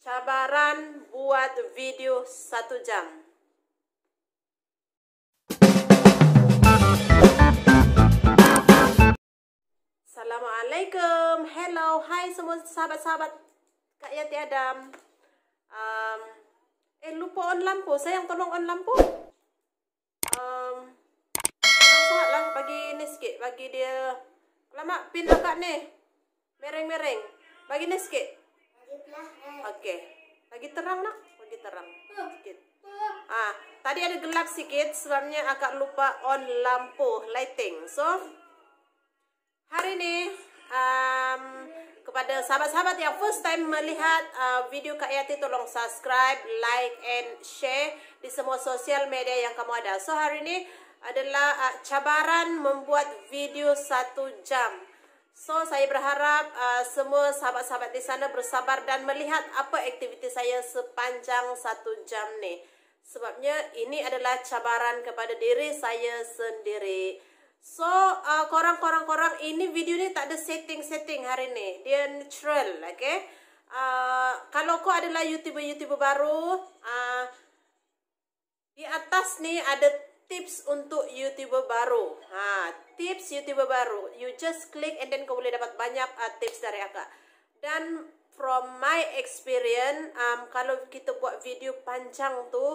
Cabaran buat video 1 jam. Assalamualaikum. Hello, hai semua sahabat-sahabat Kak Yati Adam. Lupa on lampu. Sayang tolong on lampu. Sahat lah, bagi ni sikit, bagi dia. Lama pin lah Kak ni. Mereng-mereng. Bagi ni sikit. Okey. Lagi terang nak? Lagi terang. Sikit. Tadi ada gelap sikit sebabnya akak lupa on lampu lighting. So, hari ni kepada sahabat-sahabat yang first time melihat video Kak Yati, tolong subscribe, like and share di semua sosial media yang kamu ada. So, hari ni adalah cabaran membuat video 1 jam. So, saya berharap semua sahabat-sahabat di sana bersabar dan melihat apa aktiviti saya sepanjang 1 jam ni. Sebabnya ini adalah cabaran kepada diri saya sendiri. So, korang, ini video ni tak ada setting-setting hari ni. Dia natural, okay? Kalau kau adalah YouTuber baru, di atas ni ada tips untuk YouTuber baru. Tips YouTuber baru. You just click and then kau boleh dapat banyak tips dari akak. Dan from my experience, kalau kita buat video panjang tu,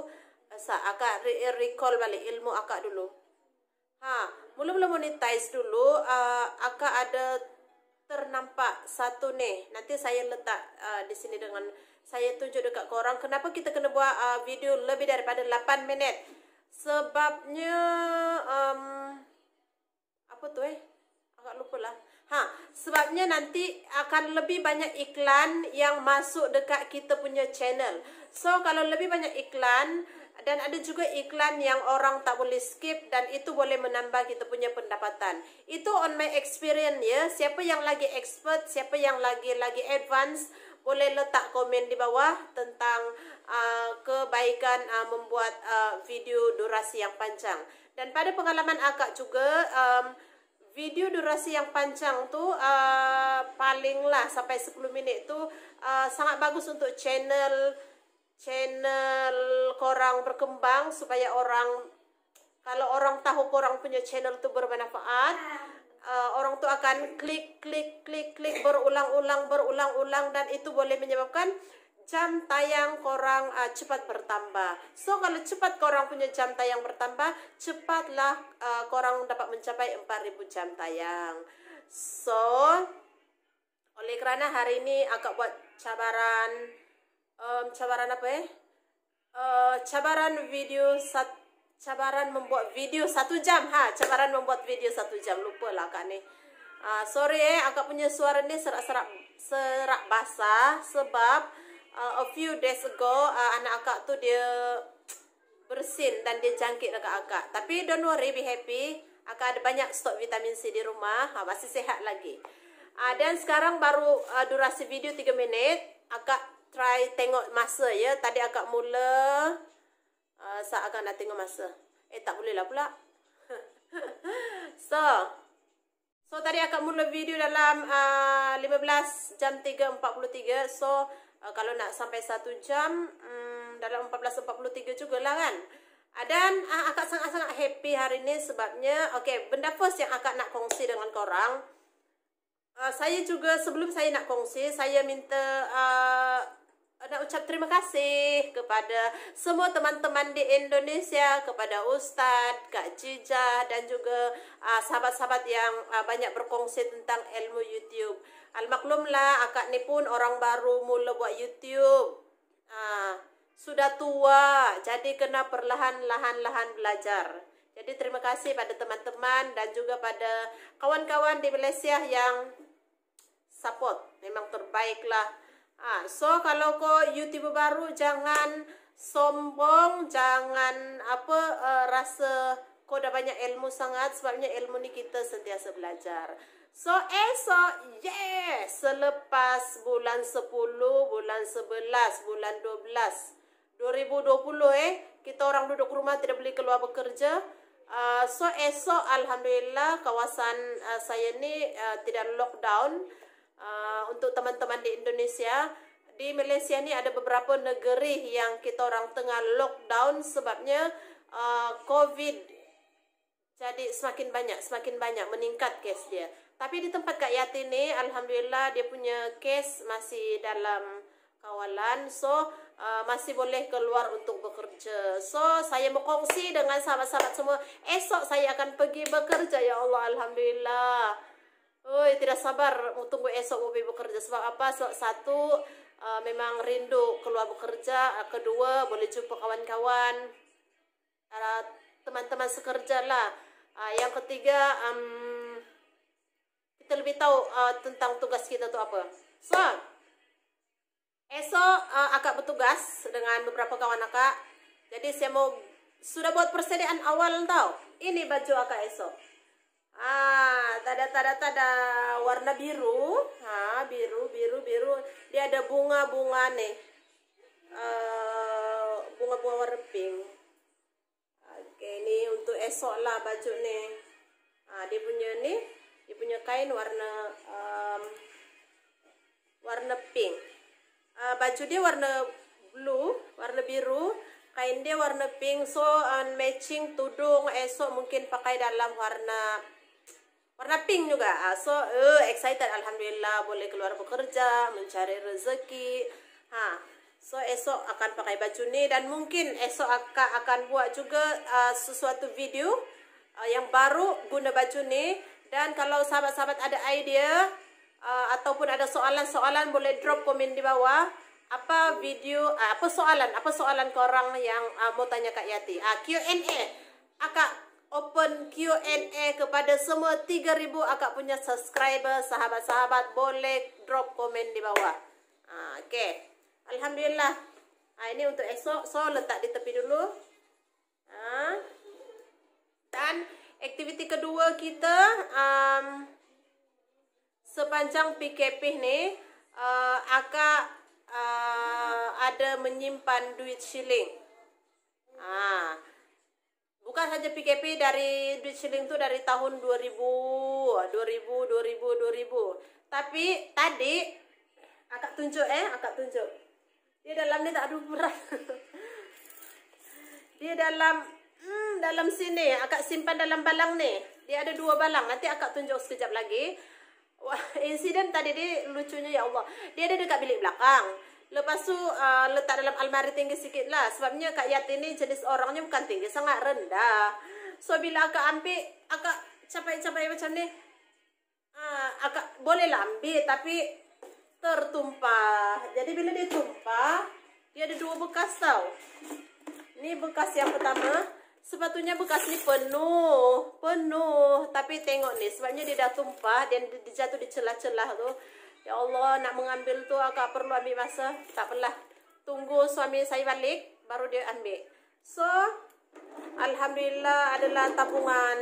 akak recall balik ilmu akak dulu. Mula-mula monetize dulu, akak ada ternampak satu ni. Nanti saya letak di sini dengan saya tunjuk dekat korang. Kenapa kita kena buat video lebih daripada 8 minit? Sebabnya apa tu agak lupa lah. Sebabnya nanti akan lebih banyak iklan yang masuk dekat kita punya channel. So kalau lebih banyak iklan, dan ada juga iklan yang orang tak boleh skip, dan itu boleh menambah kita punya pendapatan. Itu on my experience ya. Siapa yang lagi expert, siapa yang lagi advance, boleh letak komen di bawah tentang kebaikan membuat video durasi yang panjang. Dan pada pengalaman akak juga, video durasi yang panjang tu palinglah sampai 10 minit tu sangat bagus untuk channel korang berkembang, supaya kalau orang tahu korang punya channel tu bermanfaat, orang tu akan klik berulang-ulang, dan itu boleh menyebabkan jam tayang korang cepat bertambah. So kalau cepat korang punya jam tayang bertambah, cepatlah korang dapat mencapai 4.000 jam tayang. So oleh kerana hari ini akak buat cabaran apa cabaran membuat video 1 jam. Cabaran membuat video 1 jam. Lupa lah kak ni. Sorry akak punya suara ni serak basah. Sebab a few days ago anak akak tu dia bersin dan dia jangkit dekat akak. Tapi don't worry, be happy. Akak ada banyak stok vitamin C di rumah. Masih sehat lagi. Dan sekarang baru durasi video 3 minit. Akak try tengok masa ya. Tadi akak mula saat akak nak tengok masa. Tak boleh lah pula. So tadi akak mula video dalam 15 jam 3.43. So kalau nak sampai 1 jam dalam 14.43 jugalah kan. Dan akak sangat-sangat happy hari ni sebabnya benda first yang akak nak kongsi dengan korang. Saya juga sebelum saya nak kongsi, saya minta nak ucap terima kasih kepada semua teman-teman di Indonesia, kepada Ustaz, Kak Jija, dan juga sahabat-sahabat yang banyak berkongsi tentang ilmu YouTube. Almaklumlah, akak ni pun orang baru mula buat YouTube. Sudah tua, jadi kena perlahan-lahan belajar. Jadi terima kasih pada teman-teman dan juga pada kawan-kawan di Malaysia yang support. Memang terbaiklah. So kalau kau YouTuber baru, jangan sombong, jangan rasa kau dah banyak ilmu sangat, sebabnya ilmu ni kita sentiasa belajar. So esok, selepas bulan 10, bulan 11, bulan 12 2020 kita orang duduk rumah, tidak boleh keluar bekerja. So esok alhamdulillah kawasan saya ni tidak lockdown. Untuk teman-teman di Indonesia, di Malaysia ni ada beberapa negeri yang kita orang tengah lockdown sebabnya COVID. Jadi semakin banyak meningkat kes dia. Tapi di tempat Kak Yati ni, alhamdulillah dia punya kes masih dalam kawalan. So masih boleh keluar untuk bekerja. So saya berkongsi dengan sahabat-sahabat semua, esok saya akan pergi bekerja. Ya Allah, alhamdulillah. Tidak sabar tunggu esok pergi bekerja. Sebab apa? Sebab satu, memang rindu keluar bekerja. Kedua, boleh jumpa kawan-kawan, teman-teman sekerja lah. Yang ketiga, kita lebih tahu tentang tugas kita tu apa. So esok akak bertugas dengan beberapa kawan akak. Jadi saya sudah buat persediaan awal tau. Ini baju akak esok. Tada warna biru. Biru. Dia ada bunga-bunga nih. Bunga-bunga warna pink. Oke, ini untuk esok lah baju nih. Dia punya kain warna pink. Baju dia warna blue, warna biru, kain dia warna pink. So matching tudung esok mungkin pakai dalam warna pink juga. So excited, alhamdulillah boleh keluar bekerja, mencari rezeki. So esok akan pakai baju ni, dan mungkin esok akan buat juga sesuatu video yang baru guna baju ni. Dan kalau sahabat-sahabat ada idea ataupun ada soalan-soalan, boleh drop komen di bawah. Apa soalan korang yang mau tanya Kak Yati. Q&A. Akak open Q&A kepada semua 3.000 akak punya subscriber. Sahabat-sahabat boleh drop komen di bawah. Okay. Alhamdulillah. Ini untuk esok. So letak di tepi dulu. Dan aktiviti kedua kita, sepanjang PKP ni, akak ada menyimpan duit shilling. Bukan saja PKP, dari duit shilling tu dari tahun 2000. Tapi tadi akak tunjuk. Dia dalam ni tak ada berat. Dia dalam sini. Akak simpan dalam balang ni. Dia ada 2 balang. Nanti akak tunjuk sekejap lagi. Wah, insiden tadi dia lucunya, ya Allah. Dia ada dekat bilik belakang. Lepas tu letak dalam almari tinggi sikit lah. Sebabnya Kak Yati ni jenis orangnya bukan tinggi, sangat rendah. So bila akak ambil, akak capai-capai macam ni. Akak bolehlah ambil, tapi tertumpah. Jadi bila dia tumpah, dia ada 2 bekas tau. Ni bekas yang pertama. Sepatutnya bekas ni penuh. Tapi tengok ni, sebabnya dia dah tumpah dan dia jatuh di celah-celah tu. Ya Allah, nak mengambil tu akak perlu ambil masa. Tak apalah, tunggu suami saya balik baru dia ambil. So alhamdulillah adalah tabungan.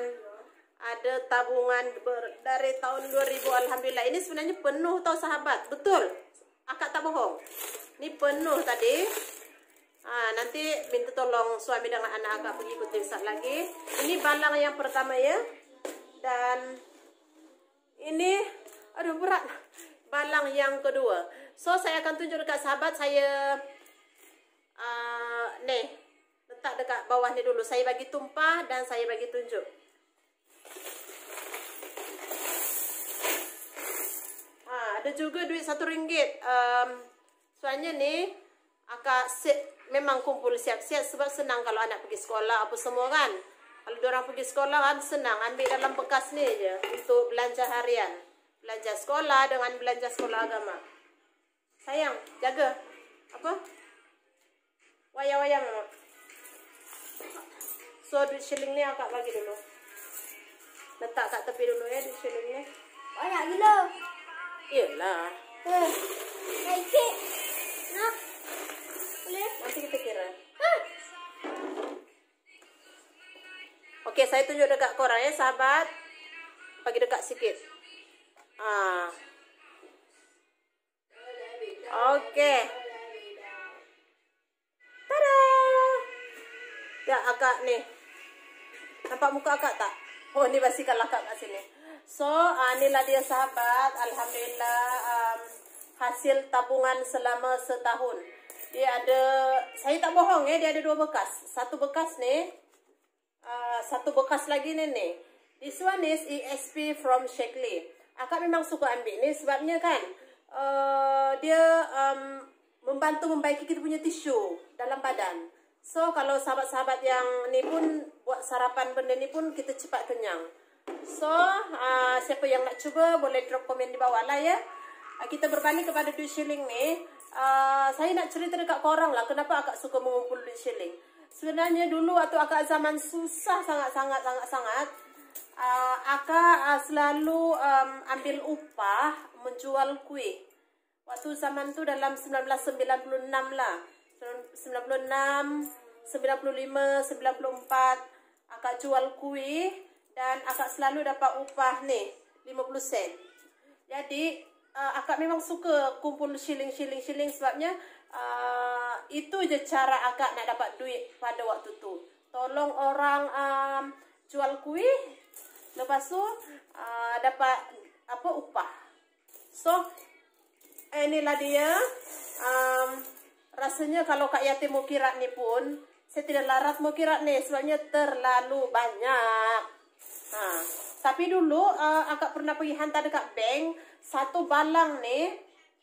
Ada tabungan dari tahun 2000. Alhamdulillah. Ini sebenarnya penuh tau sahabat. Betul, akak tak bohong. Ini penuh tadi. Nanti minta tolong suami dengan anak akak pergi ikut saat lagi. Ini balang yang pertama ya. Dan ini, aduh berat, balang yang kedua. So saya akan tunjuk dekat sahabat saya. Nih, letak dekat bawah ni dulu. Saya bagi tumpah dan saya bagi tunjuk. Ada juga duit RM1. Soalnya ni akak memang kumpul siap-siap sebab senang kalau anak pergi sekolah apa semua kan. Kalau diorang pergi sekolah kan senang ambil dalam bekas ni je untuk belanja harian, belanja sekolah dengan belanja sekolah agama. Sayang, jaga apa? Wayang-wayang memang. So duit shilling ni akak bagi dulu. Letak kat tepi dulu ya duit shilling ni. Banyak gila. Iyalah. Naik. Nak. Boleh? Nanti kita kira. Okey, saya tunjuk dekat korang ya sahabat. Bagi dekat sikit. Okey. Tada. Ya akak ni. Nampak muka akak tak? Oh, ni basikal akak kat sini. So, inilah dia sahabat. Alhamdulillah. hasil tabungan selama setahun. Dia ada, saya tak bohong ya, dia ada 2 bekas. Satu bekas nih, satu bekas lagi nih. This one is ESP from Shaklee. Akak memang suka ambil ni sebabnya kan dia membantu membaiki kita punya tisu dalam badan. So kalau sahabat-sahabat yang ni pun buat sarapan benda ni pun kita cepat kenyang. So siapa yang nak cuba boleh drop komen di bawah lah ya. Kita berbalik kepada duit shilling ni. Saya nak cerita dekat korang lah kenapa akak suka mengumpul duit shilling. Sebenarnya dulu waktu akak zaman susah sangat, akak selalu ambil upah menjual kuih. Waktu zaman tu dalam 1996 lah. 96, 95, 94 akak jual kuih dan akak selalu dapat upah nih 50 sen. Jadi akak memang suka kumpul shilling sebabnya itu je cara akak nak dapat duit pada waktu tu. Tolong orang jual kuih, lepas tu dapat apa upah. So inilah dia. Rasanya kalau Kak Yati mau kira ni pun saya tidak larat mau kira ni sebabnya terlalu banyak. Tapi dulu akak pernah pergi hantar dekat bank. Satu balang ni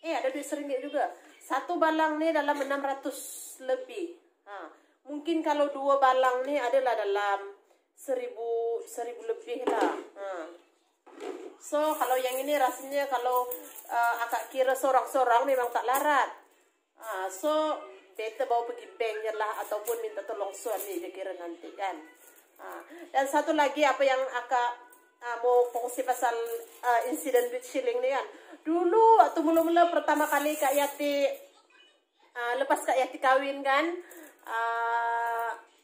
ada duit RM1 juga. Satu balang ni dalam 600 lebih. Mungkin kalau 2 balang ni adalah dalam 1000 lebih lah. So kalau yang ini rasanya kalau akak kira sorang-sorang memang tak larat. So better bawa pergi bank je lah ataupun minta tolong suami je kira nanti kan. Dan satu lagi apa yang akak mau kongsi pasal insiden duit shilling ni kan. Dulu waktu mula-mula pertama kali Kak Yati lepas Kak Yati kahwin kan,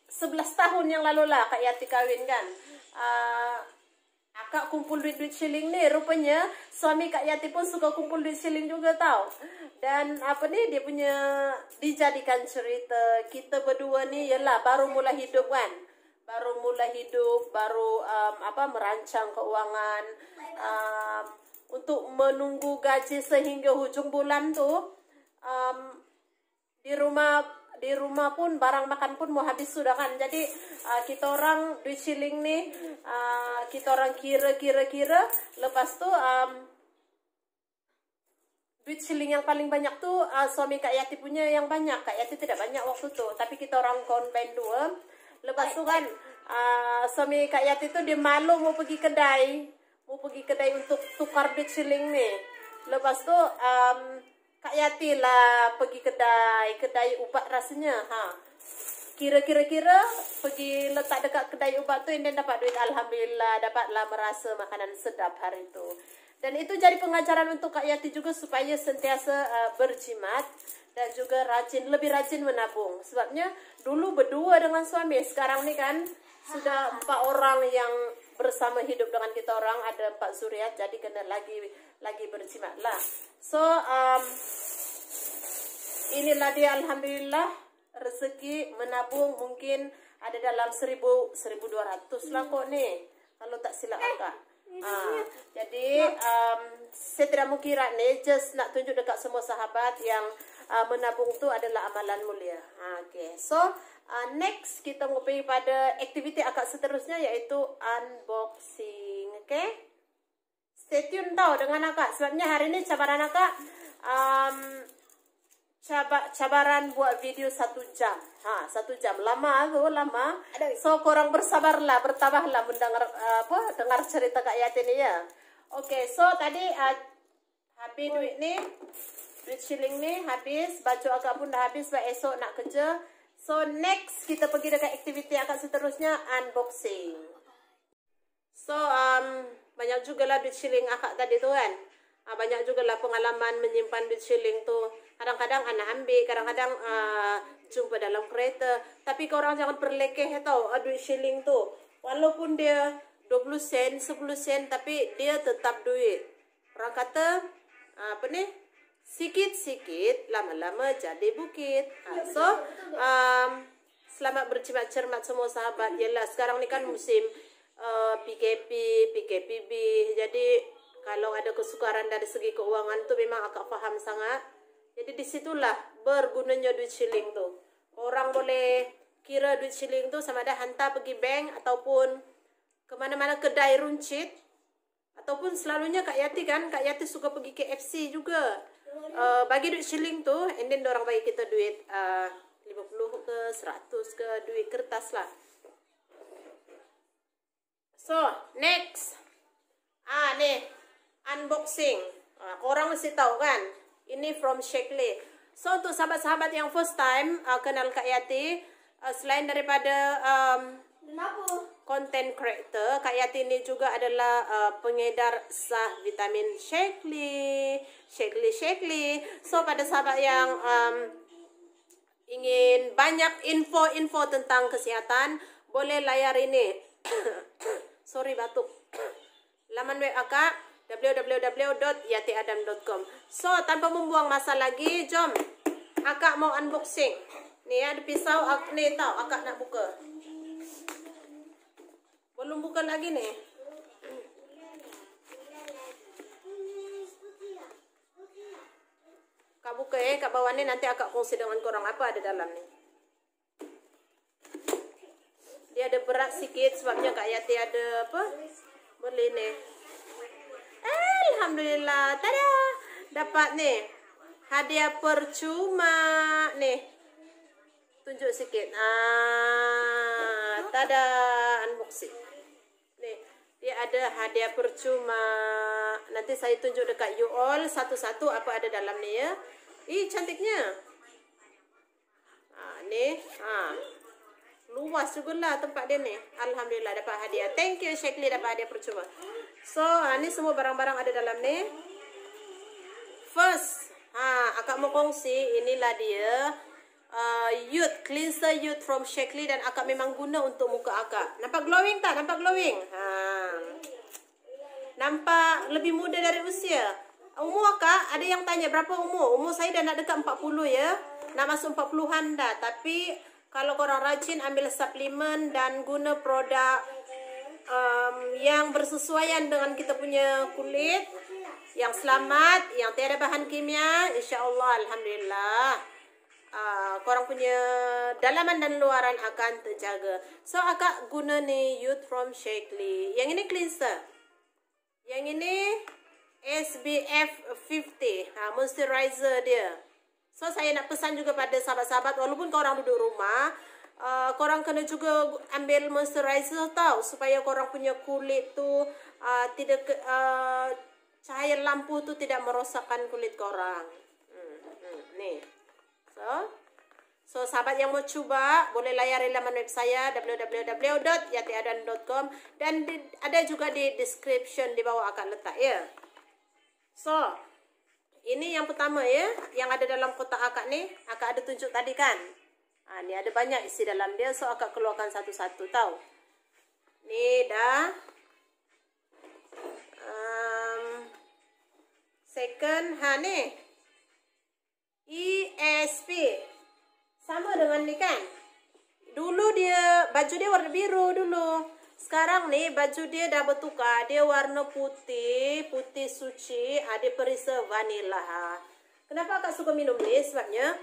11 tahun yang lalu lah Kak Yati kahwin kan. Akak kumpul duit shilling ni, rupanya suami Kak Yati pun suka kumpul duit shilling juga tau. Dan apa ni dia punya dijadikan cerita kita berdua ni yalah baru mula hidup kan. Baru mula hidup, baru merancang keuangan untuk menunggu gaji sehingga hujung bulan tu. Di rumah pun barang makan pun mau habis sudah kan. Jadi kita orang duit shilling ni kita orang kira lepas tu duit shilling yang paling banyak tu suami Kak Yati punya yang banyak. Kak Yati tidak banyak waktu tu, tapi kita orang combine 2. Lepas tu kan suami Kak Yati tu dia malu mau pergi kedai untuk tukar duit shilling ni. Lepas tu Kak Yati lah pergi kedai ubat rasanya. Kira pergi letak dekat kedai ubat tu dan dapat duit. Alhamdulillah dapatlah merasa makanan sedap hari tu. Dan itu jadi pengajaran untuk Kak Yati juga supaya sentiasa berjimat dan juga lebih rajin menabung. Sebabnya dulu berdua dengan suami, sekarang ni kan sudah 4 orang yang bersama hidup dengan kita orang, ada 4 zuriat, jadi kena lagi berjimat lah. So inilah dia alhamdulillah rezeki menabung mungkin ada dalam 1200 lah kok nih kalau tak silap akak. Jadi saya tidak mau kira nih, just nak tunjuk dekat semua sahabat yang menabung tu adalah amalan mulia. Okay, so next kita pergi pada aktiviti akak seterusnya yaitu unboxing. Okay, stay tune tau dengan akak sebabnya hari ini cabaran akak cabaran buat video 1 jam. 1 jam lama. So korang bersabarlah, bertabahlah mendengar dengar cerita Kak Yati ni ya. Okay, so tadi habis duit shilling ni habis, baju akak pun dah habis sebab esok nak kerja. So next kita pergi dekat aktiviti akak seterusnya unboxing. So banyak jugalah duit shilling akak tadi tu kan. Banyak jugalah pengalaman menyimpan duit shilling tu. Kadang-kadang anak ambil, kadang-kadang jumpa dalam kereta. Tapi korang jangan perlekeh tau duit shilling tu. Walaupun dia 20 sen, 10 sen, tapi dia tetap duit. Orang kata, sikit-sikit, lama-lama jadi bukit. So, selamat berjimat cermat semua sahabat. Yelah, sekarang ni kan musim PKP, PKPB. Jadi, Kalau ada kesukaran dari segi keuangan tuh memang akak paham sangat. Jadi disitulah bergunanya duit shilling tuh. Orang boleh kira duit shilling tuh sama ada hantar pergi bank ataupun kemana-mana kedai runcit. Ataupun selalunya Kak Yati kan, Kak Yati suka pergi KFC juga. Bagi duit shilling tuh, and then orang bagi kita duit 50 ke 100 ke duit kertas lah. So, next. Nih, unboxing. Korang mesti tahu kan, ini from Shakely. So, untuk sahabat-sahabat yang first time kenal Kak Yati, selain daripada content creator, Kak Yati ini juga adalah pengedar sah vitamin Shakely. So, pada sahabat yang ingin banyak info-info tentang kesehatan, boleh layar ini. Sorry, batuk. Laman web akak www.yatiadam.com. So, tanpa membuang masa lagi, jom akak mau unboxing. Nih ada pisau, nih tahu akak nak buka. Belum buka lagi nih. Kak buka kat bawah ni, nanti akak kongsi dengan korang apa ada dalam ni. Dia ada berat sikit sebabnya Kak Yati ada apa? Beli nih. Alhamdulillah. Tada. Dapat nih. Hadiah percuma nih. Tunjuk sikit. Tada, unboxing. Nih, dia ada hadiah percuma. Nanti saya tunjuk dekat you all satu-satu apa ada dalam ni ya. Ih, cantiknya. Nih. Luas juga lah tempat dia ni. Alhamdulillah dapat hadiah. Thank you Shakely dapat hadiah percuma. So, ni semua barang-barang ada dalam ni. First, akak mau kongsi, inilah dia. Youth, cleanser youth from Shakely, dan akak memang guna untuk muka akak. Nampak glowing tak? Nampak glowing? Nampak lebih muda dari usia. Umur akak, ada yang tanya berapa umur? Umur saya dah nak dekat 40 ya. Nak masuk 40-an dah. Tapi kalau korang rajin ambil suplemen dan guna produk yang bersesuaian dengan kita punya kulit, yang selamat, yang tiada bahan kimia, insya-Allah, alhamdulillah, korang punya dalaman dan luaran akan terjaga. So, akak guna ni Youth from Shakely. Yang ini cleanser. Yang ini SPF 50, moisturizer dia. So, saya nak pesan juga pada sahabat-sahabat, walaupun korang duduk rumah, korang kena juga ambil moisturizer tau, supaya korang punya kulit tu tidak cahaya lampu tu tidak merosakkan kulit korang. Nih. So sahabat yang mau cuba, boleh layari laman web saya www.yatiadam.com, dan ada juga di description di bawah akan letak ya. So, ini yang pertama ya, yang ada dalam kotak akak ni, akak ada tunjuk tadi kan. Ni ada banyak isi dalam dia, so akak keluarkan satu-satu tau. Ni dah. Second, ni. ESP. Sama dengan ni kan. Dulu dia, baju dia warna biru dulu. Sekarang nih baju dia dah bertukar, dia warna putih, putih suci, ada perisa vanilla. Kenapa akak suka minum ni? Sebabnya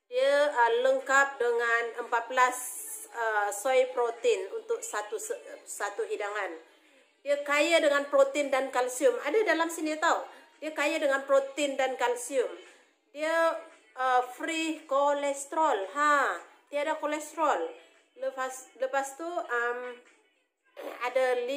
dia lengkap dengan 14 soy protein untuk satu hidangan. Dia kaya dengan protein dan kalsium. Ada dalam sini tau. Dia kaya dengan protein dan kalsium. Dia free kolesterol. Tiada kolesterol. Lepas tu ada 5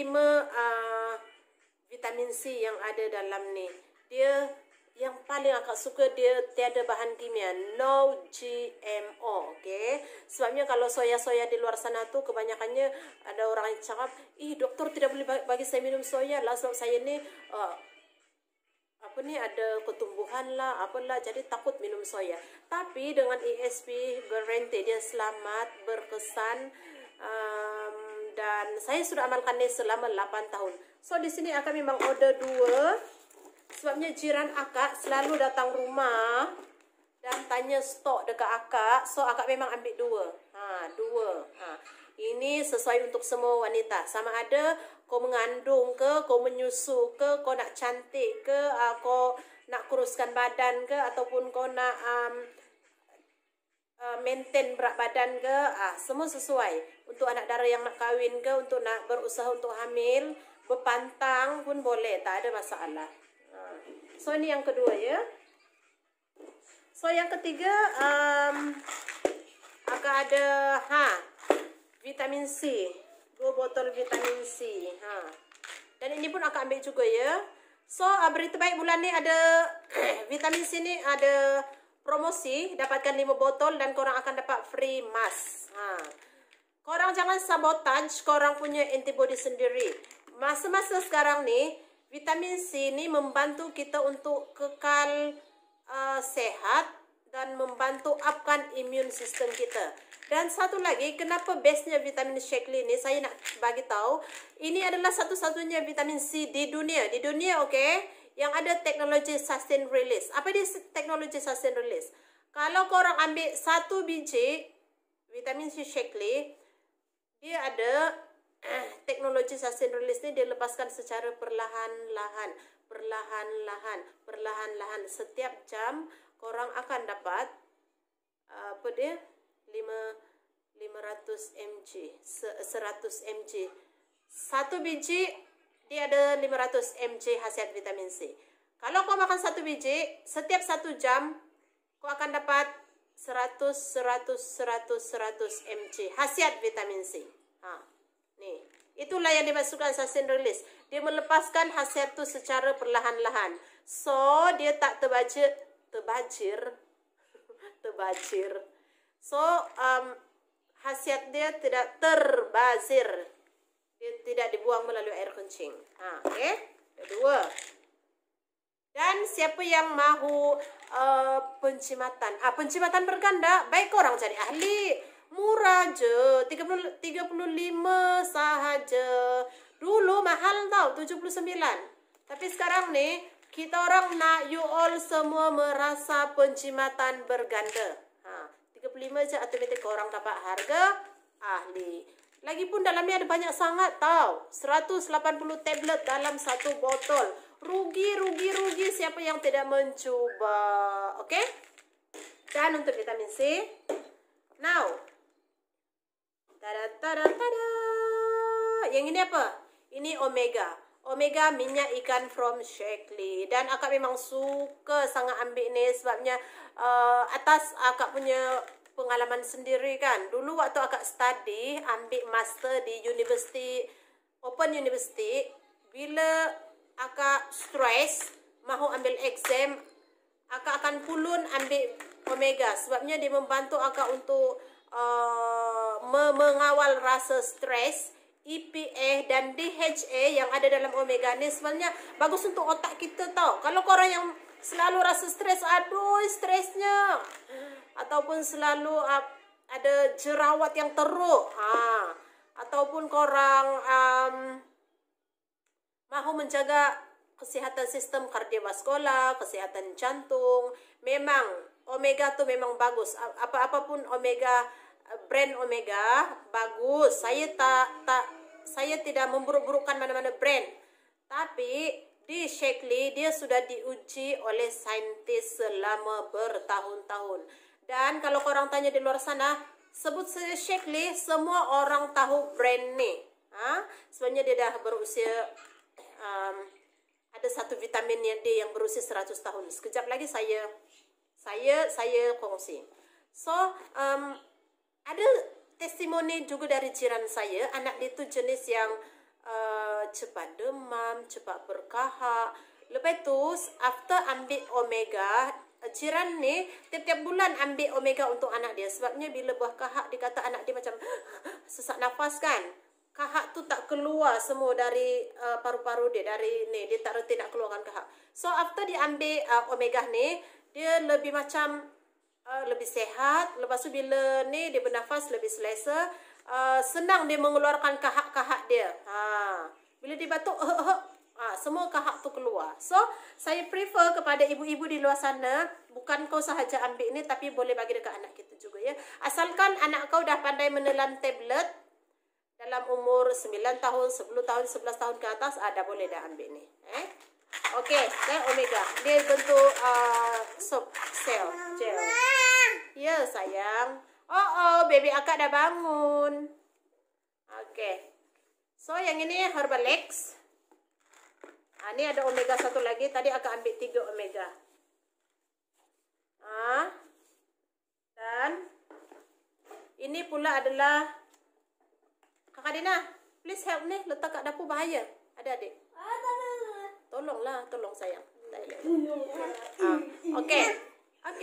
vitamin C yang ada dalam ni. Dia yang paling akak suka, dia tiada bahan kimia, no GMO, okay? Sebabnya kalau soya-soya di luar sana tu kebanyakannya ada orang yang cakap, doktor tidak boleh bagi saya minum soya lah, sebab saya ni ada ketumbuhan lah, apalah, jadi takut minum soya. Tapi dengan ESP guarantee dia selamat, berkesan, dan saya sudah amalkan ini selama 8 tahun. So di sini akak memang order 2, sebabnya jiran akak selalu datang rumah dan tanya stok dekat akak, so akak memang ambil 2. 2. Ini sesuai untuk semua wanita. Sama ada kau mengandung ke, kau menyusu ke, kau nak cantik ke, kau nak kuruskan badan ke, ataupun kau nak maintain berat badan ke, semua sesuai. Untuk anak dara yang nak kahwin ke, untuk nak berusaha untuk hamil, berpantang pun boleh, tak ada masalah. So ini yang kedua ya. So yang ketiga akan ada vitamin C. 2 botol vitamin C. Dan ini pun akan ambil juga ya. So berita baik bulan ni ada vitamin C ni ada promosi, dapatkan 5 botol dan korang akan dapat free mask. Korang jangan sabotage korang punya antibody sendiri. Masa-masa sekarang ni vitamin C ni membantu kita untuk kekal sehat dan membantu upkan immune system kita. Dan satu lagi, kenapa bestnya vitamin Shaklee ni, saya nak bagi tahu, ini adalah satu-satunya vitamin C di dunia. Di dunia, okey, yang ada teknologi sustain release. Apa dia teknologi sustain release? Kalau korang ambil 1 biji vitamin C Shaklee, dia ada teknologi sustain release ni, dia lepaskan secara perlahan-lahan. Setiap jam korang akan dapat 500 mg, 100 mg. 1 biji dia ada 500 mg khasiat vitamin C. Kalau kau makan 1 biji, setiap 1 jam kau akan dapat 100 mg khasiat vitamin C. Nih, itulah yang dimasukkan sustain release. Dia melepaskan khasiat tu secara perlahan-lahan. So, dia tak terbajir. So, khasiat dia tidak terbazir. Dia tidak dibuang melalui air kencing. Okey. Kedua. Dan siapa yang mahu pencimatan. Pencimatan berganda, baik korang cari ahli. Murah je. 35 sahaja. Dulu mahal tau, 79. Tapi sekarang ni, kita orang nak you all semua merasa pencimatan berganda. 35 je automatik korang dapat harga ahli. Lagipun dalamnya ada banyak sangat tau. 180 tablet dalam 1 botol. Rugi siapa yang tidak mencuba. Okey? Dan untuk vitamin C. Now. Tada. Yang ini apa? Ini omega. Omega minyak ikan from Shaklee. Dan akak memang suka sangat ambil ni sebabnya atas akak punya pengalaman sendiri kan. Dulu waktu akak study, ambil master di Open University, bila akak stress, mahu ambil exam, akak akan pulun ambil omega. Sebabnya dia membantu akak untuk mengawal rasa stres. EPA dan DHA yang ada dalam omega ni sebenarnya bagus untuk otak kita tau. Kalau korang yang selalu rasa stres, aduh stresnya, ataupun selalu ada jerawat yang teruk, ataupun korang mahu menjaga kesihatan sistem kardiovaskular, kesihatan jantung, memang omega tu memang bagus. Apa-apapun omega, brand omega bagus. Saya tidak memburuk-burukkan mana-mana brand. Tapi di Shaklee dia sudah diuji oleh saintis selama bertahun-tahun. Dan kalau korang tanya di luar sana, sebut saja Shaklee, semua orang tahu brand ni. Sebenarnya dia dah berusia ada satu vitamin D yang berusia 100 tahun. Sekejap lagi saya kongsi. So, ada testimoni juga dari jiran saya. Anak dia tu jenis yang cepat demam, cepat berkahak. Lepas tu, after ambil omega, jiran ni tiap-tiap bulan ambil omega untuk anak dia. Sebabnya bila buah kahak, dia kata anak dia macam sesak nafas kan. Kahak tu tak keluar semua dari paru-paru dia, dari ni. Dia tak reti nak keluarkan kahak. So, after dia ambil omega ni, dia lebih macam lebih sehat. Lepas tu bila ni dia bernafas lebih selesa, senang dia mengeluarkan kahak-kahak dia. Bila dia batuk, Semua kahak tu keluar. So, saya prefer kepada ibu-ibu di luar sana, bukan kau sahaja ambil ni, tapi boleh bagi dekat anak kita juga ya. Asalkan anak kau dah pandai menelan tablet, dalam umur 9 tahun, 10 tahun, 11 tahun ke atas, dah boleh dah ambil ni. Okey, dan omega. Dia bentuk soap gel. Ya sayang. Baby akak dah bangun. Okey. So, yang ini Herbalex. Ini ada omega satu lagi. Tadi akak ambil 3 omega. Dan ini pula adalah Kakak Dina, please help ni. Letak kat dapur bahaya. Ada adik? Tolonglah, tolong sayang. Okey,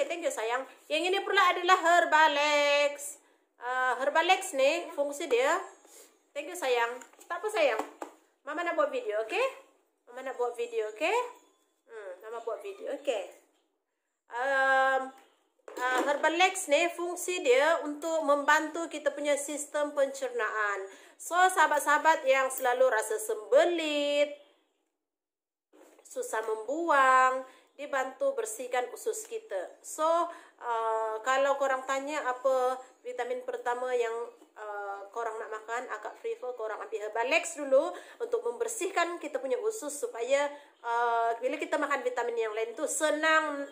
thank you sayang. Yang ini pula adalah Herbalex. Herbalex ni fungsi dia. Thank you sayang. Tak apa sayang. Mama nak buat video, okey? Mama nak buat video, okey? Mama buat video, okey? Herbalex ni fungsi dia untuk membantu kita punya sistem pencernaan. So, sahabat-sahabat yang selalu rasa sembelit, susah membuang, dibantu bersihkan usus kita. So, kalau korang tanya apa vitamin pertama yang korang nak makan, akak prefer korang ambil Herbalex dulu untuk membersihkan kita punya usus supaya bila kita makan vitamin yang lain tu senang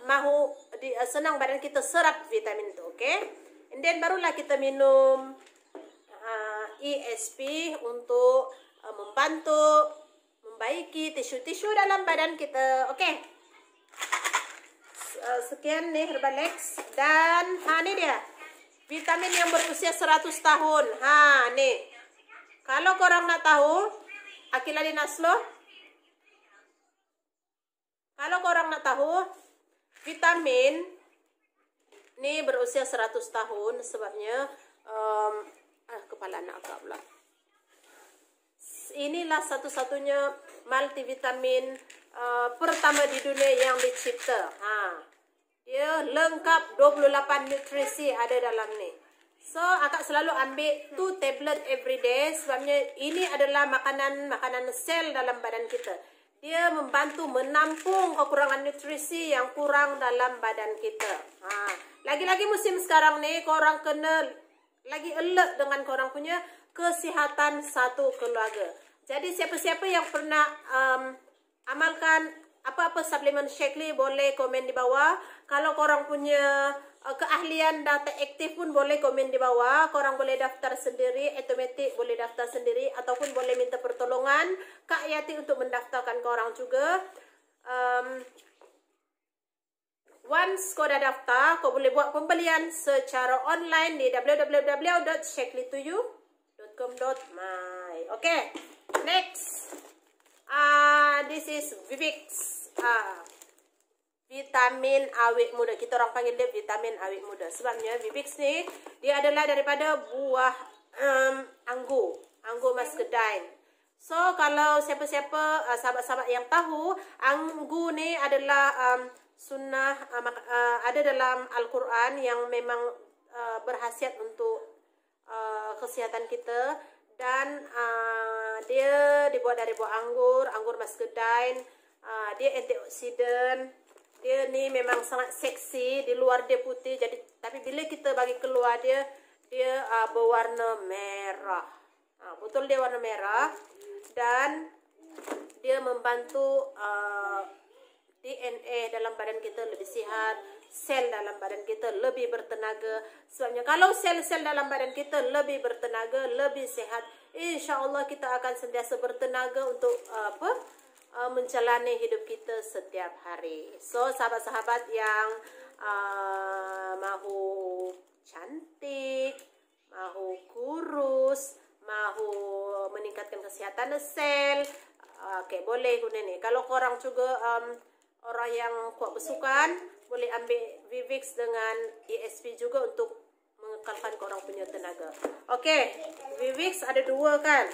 badan kita serap vitamin tu, okey? And then barulah kita minum ESP untuk membantu membaiki tisu-tisu dalam badan kita, okey? Sekian nih Herbalex. Dan ni dia vitamin yang berusia 100 tahun. Nih. Kalau korang nak tahu, Akila di Naslo, kalau korang nak tahu, vitamin ni berusia 100 tahun sebabnya kepala anak agak pula. Inilah satu-satunya multivitamin pertama di dunia yang dicipta. Dia lengkap 28 nutrisi ada dalam ni. So, akak selalu ambil 2 tablet every day sebabnya ini adalah makanan sel dalam badan kita. Dia membantu menampung kekurangan nutrisi yang kurang dalam badan kita. Lagi-lagi musim sekarang ni, korang kena lagi alert dengan korang punya kesihatan satu keluarga. Jadi, siapa-siapa yang pernah amalkan apa-apa suplemen Shaklee boleh komen di bawah. Kalau korang punya keahlian data aktif pun boleh komen di bawah. Korang boleh daftar sendiri, automatik boleh daftar sendiri, ataupun boleh minta pertolongan Kak Yati untuk mendaftarkan korang juga. Once kau dah daftar, kau boleh buat pembelian secara online di www.shakleetoyou.com.my. Okay, next. This is Vivix. Vitamin awet muda. Kita orang panggil dia vitamin awet muda. Sebabnya Vivix ni, dia adalah daripada buah anggur. Anggur muscadine. So, kalau siapa-siapa sahabat-sahabat yang tahu, anggur ni adalah sunnah, ada dalam Al-Quran yang memang berkhasiat untuk kesihatan kita. Dan dia dibuat dari buah anggur, anggur muscadine. Dia antioksidan. Dia ni memang sangat seksi. Di luar dia putih, jadi tapi bila kita bagi keluar dia berwarna merah. Betul dia warna merah. Dan dia membantu DNA dalam badan kita lebih sihat, sel dalam badan kita lebih bertenaga. Sebabnya kalau sel-sel dalam badan kita lebih bertenaga, lebih sehat, insya-Allah kita akan sentiasa bertenaga untuk menjalani hidup kita setiap hari. So, sahabat-sahabat yang mahu cantik, mahu kurus, mahu meningkatkan kesihatan sel, okay, boleh guna ni. Kalau korang juga orang yang kuat bersukan, boleh ambil Vivix dengan ESP juga untuk mengekalkan korang punya tenaga. Okay, Vivix ada 2 kan?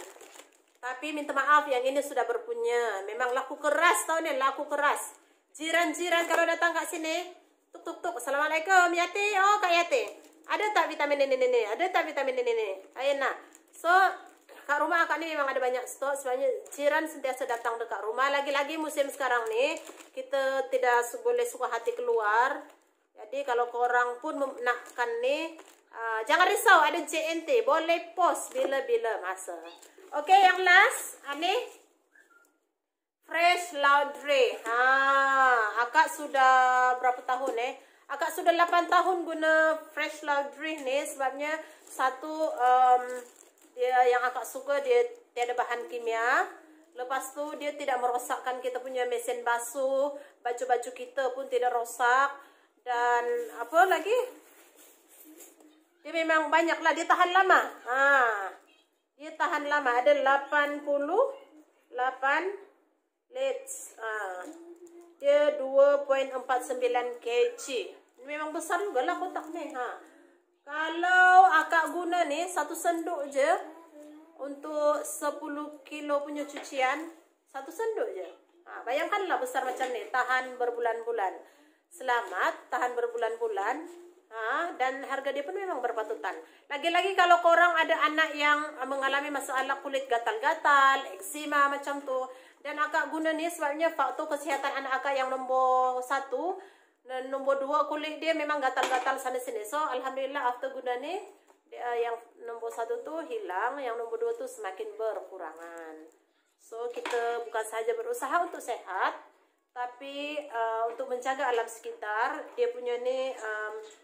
Tapi minta maaf, yang ini sudah berpunya. Memang laku keras tau ni, laku keras. Jiran-jiran kalau datang kat sini, tuk-tuk-tuk, Assalamualaikum Yati. Oh, Kak Yati, ada tak vitamin ini? Ada tak vitamin ini? Ayo nak. So, kat rumah akak ni memang ada banyak stok. Sebenarnya jiran sentiasa datang dekat rumah. Lagi-lagi musim sekarang ni, kita tidak boleh suka hati keluar. Jadi kalau korang pun nakkan ni, jangan risau, ada JNT. Boleh post bila-bila masa. Okey, yang last, ni Fresh Laundry. Akak sudah berapa tahun Akak sudah 8 tahun guna Fresh Laundry ni. Sebabnya satu, dia yang akak suka, dia tiada bahan kimia. Lepas tu dia tidak merosakkan kita punya mesin basuh. Baju-baju kita pun tidak rosak. Dan apa lagi? Dia memang banyak lah, dia tahan lama. Dia tahan lama. Ada 88 litres. Dia 2.49 kg. Memang besar juga lah kotak ni. Kalau akak guna ni, satu senduk je untuk 10 kilo punya cucian. Satu senduk je. Bayangkanlah besar macam ni. Tahan berbulan-bulan. Selamat, tahan berbulan-bulan. Dan harga dia pun memang berpatutan. Lagi-lagi kalau korang ada anak yang mengalami masalah kulit gatal-gatal, eksima macam tu, dan akak guna ni sebabnya faktor kesihatan anak akak yang nombor 1 dan nombor 2 kulit dia memang gatal-gatal sana sini. So alhamdulillah after guna ni, yang nombor 1 tu hilang, yang nombor 2 tu semakin berkurangan. So kita bukan sahaja berusaha untuk sehat, tapi untuk menjaga alam sekitar. Dia punya ni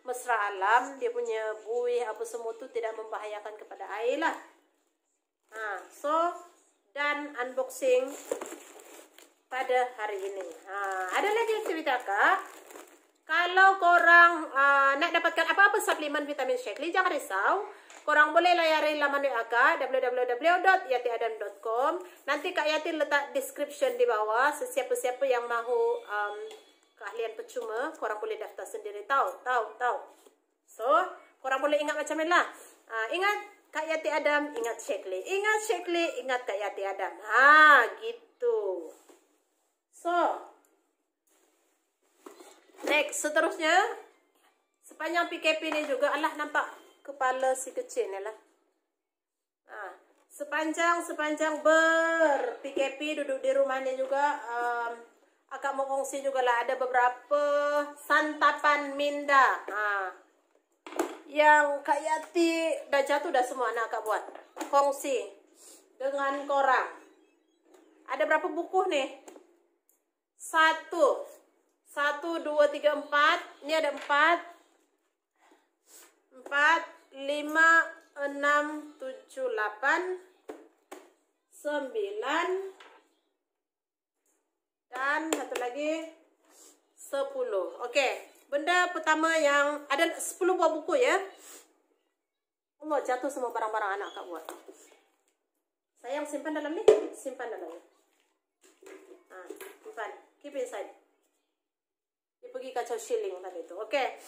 mesra alam, dia punya buih apa semua tu tidak membahayakan kepada air lah. So dan unboxing pada hari ini. Ada lagi aktiviti akak. Kalau korang nak dapatkan apa-apa suplemen vitamin Shaklee, jangan risau. Korang boleh layari laman web akak www.yatiadam.com. Nanti Kak Yati letak description di bawah. Sesiapa-siapa yang mahu keahlian percuma, korang boleh daftar sendiri. Tahu. So, korang boleh ingat macam ni lah. Ingat Kak Yati Adam, ingat Shaklee. Ingat Shaklee, ingat Kak Yati Adam. Gitu. So, next, seterusnya, sepanjang PKP ni juga, Allah nampak kepala si kecil ni lah. Sepanjang ber-PKP duduk di rumah ni juga, akak mau kongsi juga lah, ada beberapa santapan minda. Yang Kak Yati dah jatuh dah semua anak akak buat. Kongsi dengan korang. Ada berapa buku ni? 1, 2, 3, 4. Ni ada 4. 4, 5, 6, 7, 8, 9, dan satu lagi 10. Okey, benda pertama yang ada 10 buah buku ya. Allah, jatuh semua barang-barang anak kak buat. Sayang, simpan dalam ni, simpan dalam ni. Simpan, keep inside. Dia pergi kacau shilling tadi tu. Okey.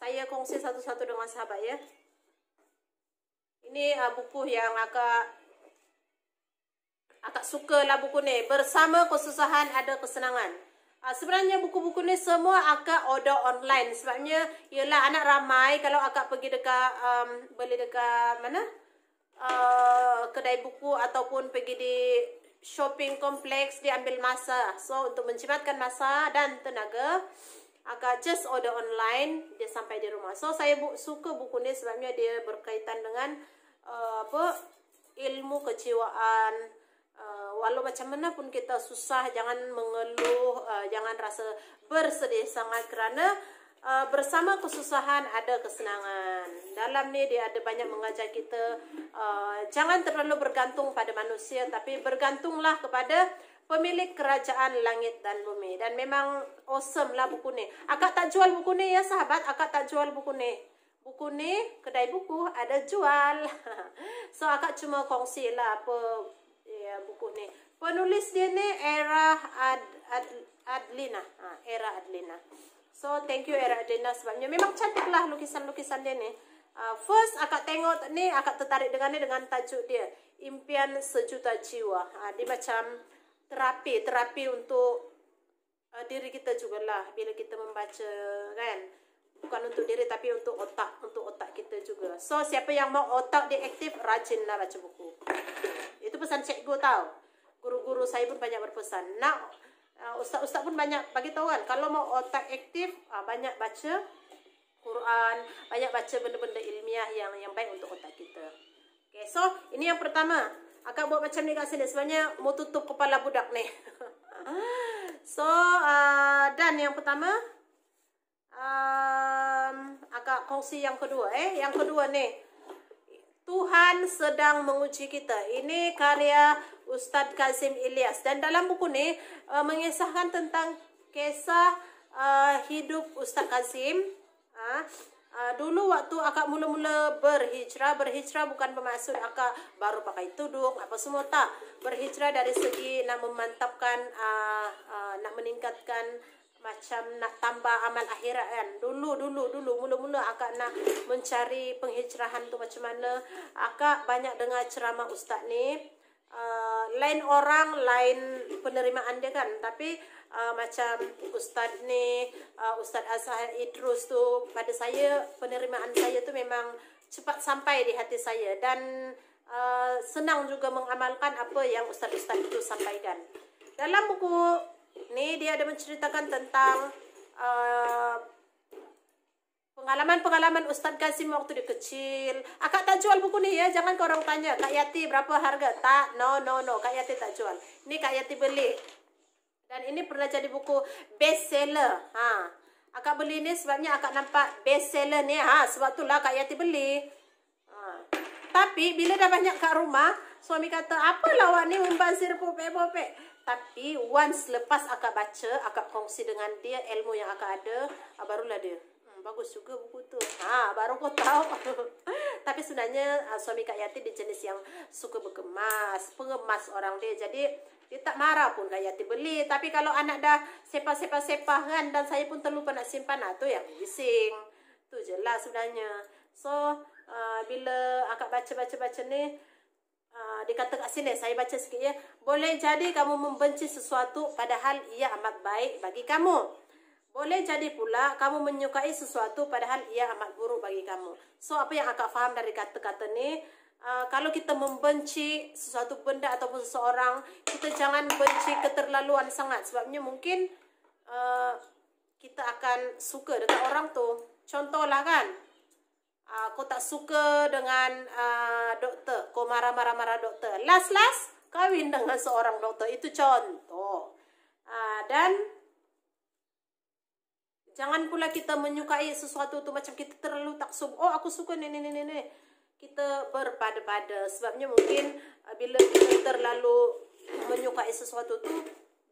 Saya kongsi satu-satu dengan sahabat ya. Ini buku yang akak suka lah buku ni. Bersama kesusahan ada kesenangan. Sebenarnya buku-buku ni semua akak order online. Sebabnya ialah anak ramai. Kalau akak pergi dekat beli dekat mana? Kedai buku ataupun pergi di shopping kompleks, dia ambil masa. So untuk menjimatkan masa dan tenaga, akak just order online, dia sampai di rumah. So saya suka buku ni sebabnya dia berkaitan dengan ilmu kejiwaan. Walau macam mana pun kita susah, jangan mengeluh, jangan rasa bersedih sangat, kerana bersama kesusahan ada kesenangan. Dalam ni dia ada banyak mengajar kita, jangan terlalu bergantung pada manusia, tapi bergantunglah kepada pemilik kerajaan langit dan bumi. Dan memang awesome lah buku ni. Akak tak jual buku ni ya sahabat. Akak tak jual buku ni. Buku ni kedai buku ada jual. So akak cuma kongsi lah apa ya, buku ni. Penulis dia ni Era Adlina. Era Adlina. So thank you Era Adlina sebabnya memang cantik lah lukisan-lukisan dia ni. First akak tengok ni, akak tertarik dengan ni dengan tajuk dia, Impian Sejuta Jiwa. Dia macam terapi untuk diri kita jugalah bila kita membaca kan bukan untuk diri tapi untuk otak kita juga. So siapa yang mau otak dia aktif, rajinlah baca buku. Itu pesan cikgu tahu. Guru-guru saya pun banyak berpesan. Ustaz-ustaz pun banyak bagi tahu kan, kalau mau otak aktif, banyak baca Quran, banyak baca benda-benda ilmiah yang baik untuk otak kita. Okay, so ini yang pertama. Akak buat macam ni kat sini sebenarnya mau tutup kepala budak ni. So dan yang pertama akak kongsi yang kedua. Yang kedua ni, Tuhan sedang menguji kita. Ini karya Ustaz Kazim Ilyas. Dan dalam buku ni mengisahkan tentang kisah hidup Ustaz Kazim. Dulu waktu akak mula-mula berhijrah bukan bermaksud akak baru pakai tudung apa semua, tak. Berhijrah dari segi nak memantapkan, nak meningkatkan, macam nak tambah amal akhirat kan. Dulu mula-mula akak nak mencari penghijrahan tu macam mana. Akak banyak dengar ceramah ustaz ni. Lain orang, lain penerimaan dia kan. Tapi macam ustaz ni, Ustaz Azhar Idrus tu, pada saya penerimaan saya tu memang cepat sampai di hati saya. Dan senang juga mengamalkan apa yang ustaz-ustaz itu sampaikan. Dalam buku ni dia ada menceritakan tentang pengalaman-pengalaman Ustaz Kazim waktu dia kecil. Akak tak jual buku ni ya, jangan kau orang tanya Kak Yati berapa harga. Tak, no, Kak Yati tak jual. Ini Kak Yati beli. Dan ini pernah jadi buku bestseller. Akak beli ni sebabnya akak nampak bestseller ni. Sebab itulah Kak Yati beli. Tapi bila dah banyak kat rumah, suami kata, apalah awak ni membazir popek-popek. Tapi once lepas akak baca, akak kongsi dengan dia ilmu yang akak ada, barulah dia, bagus juga buku tu. Baru kau tahu. Tapi sebenarnya suami Kak Yati dia jenis yang suka berkemas, pengemas orang dia. Jadi dia tak marah pun Kak Yati beli. Tapi kalau anak dah sepah kan, dan saya pun terlupa nak simpan, tu yang bising. Tu je lah sebenarnya. So bila akak baca ni, dia kata kat sini, saya baca sikit ya. Boleh jadi kamu membenci sesuatu padahal ia amat baik bagi kamu. Boleh jadi pula kamu menyukai sesuatu padahal ia amat buruk bagi kamu. So apa yang akak faham dari kata-kata ni, kalau kita membenci sesuatu benda ataupun seseorang, kita jangan benci keterlaluan sangat. Sebabnya mungkin kita akan suka dekat orang tu. Contohlah kan, kau tak suka dengan doktor, kau marah-marah doktor. Last kahwin dengan seorang doktor. Itu contoh. Dan jangan pula kita menyukai sesuatu tu macam kita terlalu taksub. Oh, aku suka ni. Kita berpada-pada. Sebabnya mungkin bila kita terlalu menyukai sesuatu tu,